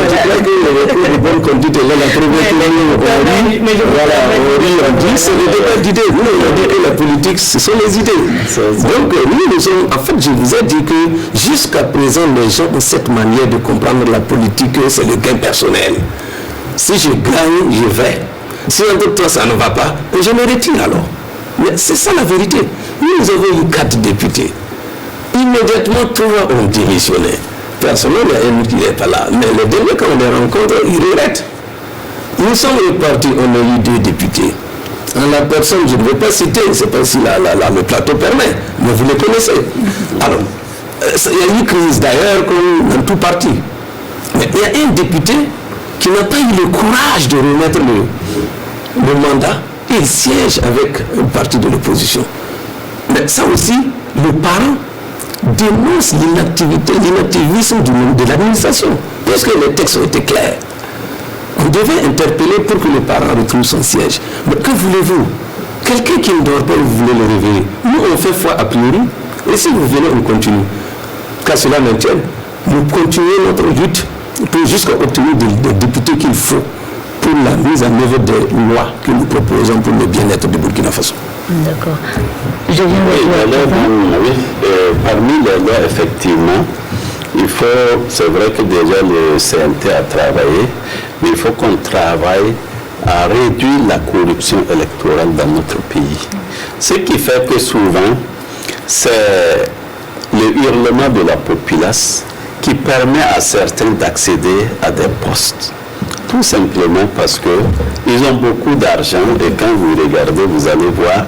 je crois que le recours de bonne conduite est là, la première voilà, on dit, c'est le débat d'idées. Nous, on dit que la politique, ce sont les idées. Donc, nous sommes, en fait, je vous ai dit que jusqu'à présent, les gens ont cette manière de comprendre la politique, c'est le gain personnel. Si je gagne, je vais. Si un autre temps, ça ne va pas, je me retire alors. Mais c'est ça la vérité. Nous avons eu 4 députés. Immédiatement, 3 ont démissionné. Personnellement, il y a un qui n'est pas là. Mais le dernier, quand on les rencontre, ils regrettent. Nous sommes repartis, on a eu 2 députés. La personne, je ne vais pas citer, je ne sais pas si le plateau permet, mais vous les connaissez. Alors, il y a eu crise d'ailleurs, comme dans tout parti. Mais il y a un député qui n'a pas eu le courage de remettre le mandat. Il siège avec un parti de l'opposition. Mais ça aussi, le parent dénonce l'inactivisme de l'administration, parce que les textes ont été clairs. On devait interpeller pour que le parent retrouve son siège. Mais que voulez-vous? Quelqu'un qui ne dort pas, vous voulez le réveiller. Nous, on fait foi a priori, et si vous venez, on continue. Qu'à cela maintienne, nous continuons notre lutte jusqu'à obtenir des députés qu'il faut pour la mise en œuvre des lois que nous proposons pour le bien-être du Burkina Faso. D'accord. Je viens de parmi les lois, effectivement, c'est vrai que déjà le CNT a travaillé, mais il faut qu'on travaille à réduire la corruption électorale dans notre pays. Ce qui fait que souvent, c'est le hurlement de la populace qui permet à certains d'accéder à des postes. Tout simplement parce qu'ils ont beaucoup d'argent et quand vous regardez, vous allez voir,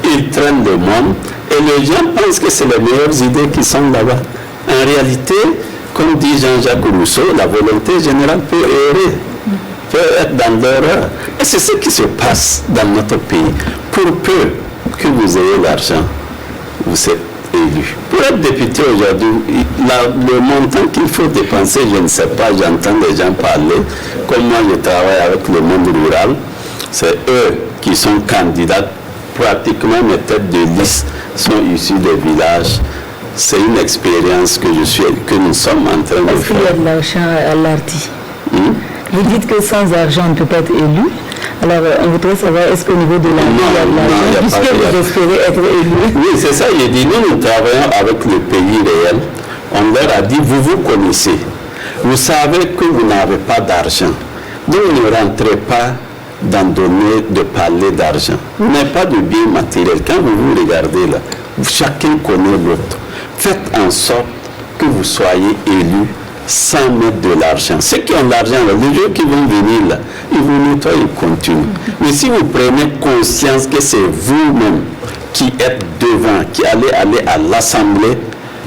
ils traînent le monde et les gens pensent que c'est les meilleures idées qui sont là-bas. En réalité, comme dit Jean-Jacques Rousseau, la volonté générale peut errer, peut être dans l'erreur. Et c'est ce qui se passe dans notre pays. Pour peu que vous ayez l'argent, vous êtes élu. Pour être député aujourd'hui, le montant qu'il faut dépenser, je ne sais pas, j'entends les gens parler. Comme moi, je travaille avec le monde rural, c'est eux qui sont candidats. Pratiquement mes têtes de liste sont issues des villages. C'est une expérience que nous sommes en train de faire. Est-ce qu'il y a de l'argent à l'Ardi? Vous dites que sans argent, on ne peut pas être élu. Alors, on voudrait savoir, est-ce qu'au niveau de l'Ardi, il y a de l'argent, puisque vous espérez être élu? Oui, c'est ça, j'ai dit, nous travaillons avec le pays réel. On leur a dit, vous vous connaissez. Vous savez que vous n'avez pas d'argent. Donc, ne rentrez pas de parler d'argent. Vous n'avez pas de bien matériel. Quand vous vous regardez là, chacun connaît l'autre. Faites en sorte que vous soyez élus sans mettre de l'argent. Ceux qui ont l'argent, les gens qui vont venir là, ils vous nettoient et continuent. Mais si vous prenez conscience que c'est vous-même qui êtes devant, qui allez aller à l'Assemblée,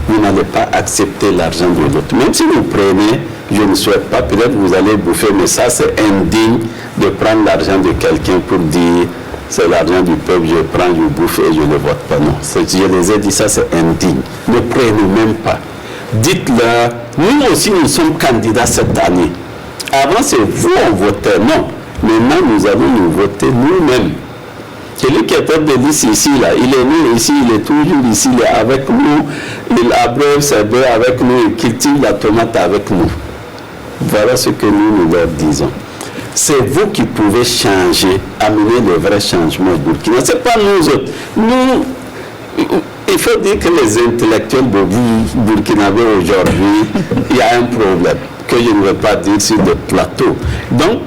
vous n'allez pas accepter l'argent de l'autre. Même si vous prenez, je ne souhaite pas, peut-être vous allez bouffer, mais ça c'est indigne de prendre l'argent de quelqu'un pour dire c'est l'argent du peuple, je prends, je bouffe et je ne vote pas. Non, je les ai dit, ça c'est indigne. Ne prenez même pas. Dites-leur, nous aussi nous sommes candidats cette année. Avant c'est vous on votait, non. Maintenant nous allons nous voter nous-mêmes. Celui qui est tête de liste ici, là, il est né ici, il est toujours ici, il est avec nous, il abreuve ses bœufs avec nous, il cultive la tomate avec nous. Voilà ce que nous leur disons. C'est vous qui pouvez changer, amener le vrai changement au Burkina. Ce n'est pas nous autres. Nous, il faut dire que les intellectuels burkinabés aujourd'hui, il y a un problème que je ne veux pas dire sur le plateau. Donc,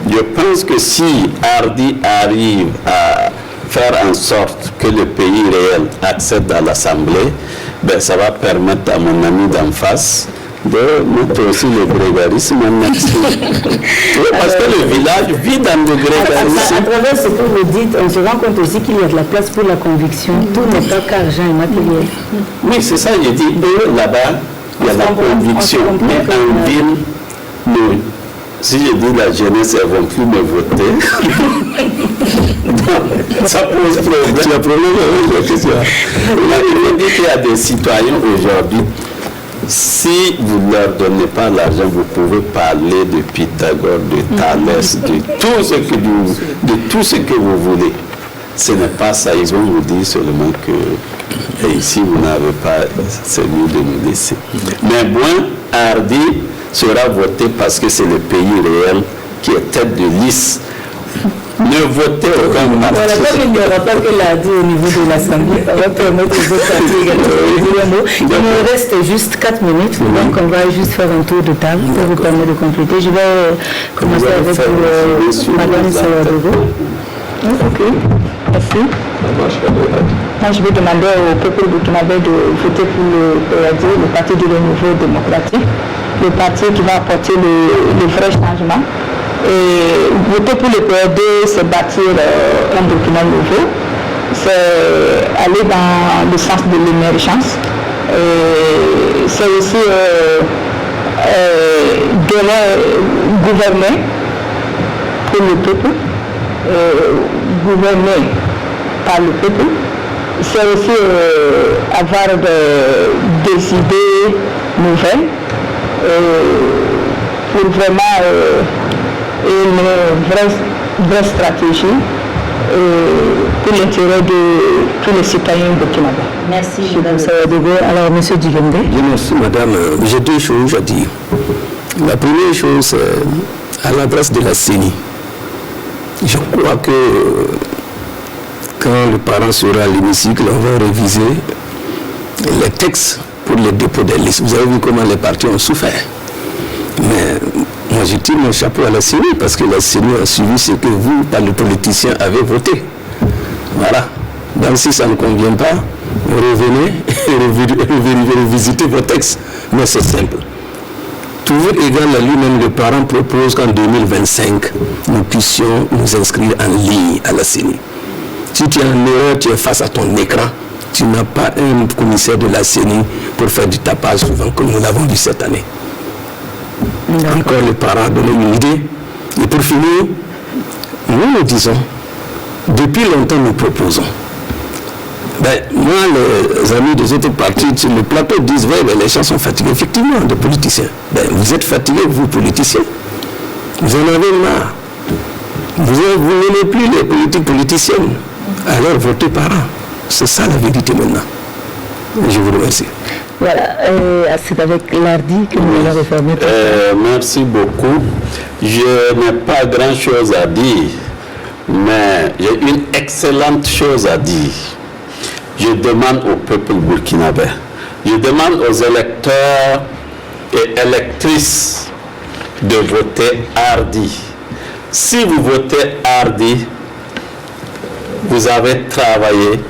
je pense que si Hardy arrive à faire en sorte que le pays réel accède à l'Assemblée, ben ça va permettre à mon ami d'en face de mettre aussi le grégarisme en action. Parce que le village vit dans le grégarisme. À travers ce que vous dites, on se rend compte aussi qu'il y a de la place pour la conviction. Tout n'est pas qu'argent et matériel. Oui, c'est ça, je dis, là-bas, il y a la conviction. Mais en ville, nous, si je dis la jeunesse, elles ne vont plus me voter. Ça pose problème. Tu as problème avec la question. Il faut dire qu'il y a des citoyens aujourd'hui, si vous ne leur donnez pas l'argent, vous pouvez parler de Pythagore, de Thalès, de tout ce que vous voulez. Ce n'est pas ça, ils vont vous dire seulement que ici vous n'avez pas, c'est mieux de nous laisser. Mais bon, Hardy sera voté parce que c'est le pays réel qui est tête de liste. Ne votez aucun parti. Voilà, comme il n'y aura pas que l'Hardy au niveau de l'Assemblée, on va permettre aux autres partis également de dire un mot. Il nous reste juste 4 minutes, donc on va juste faire un tour de table pour vous permettre de compléter. Je vais commencer avec Madame Sawadogo. Ok, merci. Moi, je vais demander au peuple burkinabé de voter pour le PAD, le Parti du Renouveau démocratique, le parti qui va apporter le vrai changement. Et voter pour le PAD, c'est bâtir un Burkina nouveau, c'est aller dans le sens de l'émergence, c'est aussi gouverner pour le peuple, gouverner par le peuple, c'est aussi avoir des idées nouvelles pour vraiment une vraie stratégie pour l'intérêt de tous les citoyens burkinabés. Merci, Mme Sawadogo. Alors, M. Digendé. Merci, Madame. J'ai 2 choses à dire. La première chose, c'est à l'adresse de la CENI. Je crois que quand le parent sera à l'hémicycle, on va réviser les textes pour le dépôt des listes. Vous avez vu comment les partis ont souffert. Mais moi, je tire mon chapeau à la CENI parce que la CENI a suivi ce que vous, par le politicien, avez voté. Voilà. Donc, si ça ne convient pas, revenez et revisitez vos textes. Mais c'est simple. Toujours égal à lui-même, le parent propose qu'en 2025, nous puissions nous inscrire en ligne à la CENI. Si tu es en erreur, tu es face à ton écran, tu n'as pas un commissaire de la CENI pour faire du tapage souvent, comme nous l'avons vu cette année. Encore le parent a donné une idée. Et pour finir, nous disons, depuis longtemps nous proposons. Moi, les amis des autres partis sur le plateau disent, ouais, les gens sont fatigués, effectivement, de politiciens. Vous êtes fatigués, vous, politiciens. Vous en avez marre. Vous n'aimez plus les politiques politiciennes. Alors, votez par an. C'est ça la vérité maintenant. Je vous remercie. Voilà, c'est avec l'Hardy que nous allons réformer. Merci beaucoup. Je n'ai pas grand-chose à dire, mais j'ai une excellente chose à dire. Je demande au peuple burkinabé, je demande aux électeurs et électrices de voter Hardy. Si vous votez Hardy, vous avez travaillé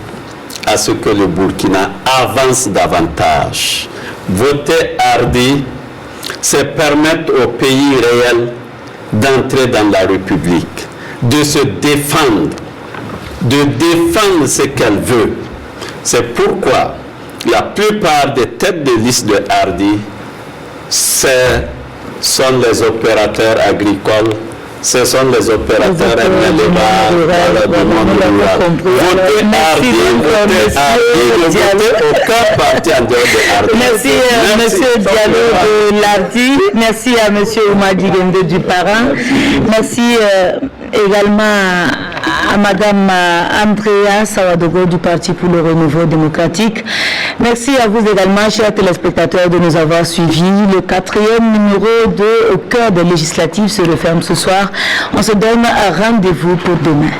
à ce que le Burkina avance davantage. Voter Hardy, c'est permettre au pays réel d'entrer dans la République, de se défendre, de défendre ce qu'elle veut. C'est pourquoi la plupart des têtes de liste de Hardy sont les opérateurs agricoles, ce sont les opérateurs éleveurs du monde rural. Votez Hardy, votez Hardy, ne votez aucun parti en dehors de Hardy. Merci à M. Diallo de l'Hardy, merci à M. Oumar Digendé du parent, merci également à Mme Andrea Sawadogo du Parti pour le Renouveau démocratique. Merci à vous également, chers téléspectateurs, de nous avoir suivis. Le 4e numéro de Au cœur des législatives se referme ce soir. On se donne un rendez-vous pour demain.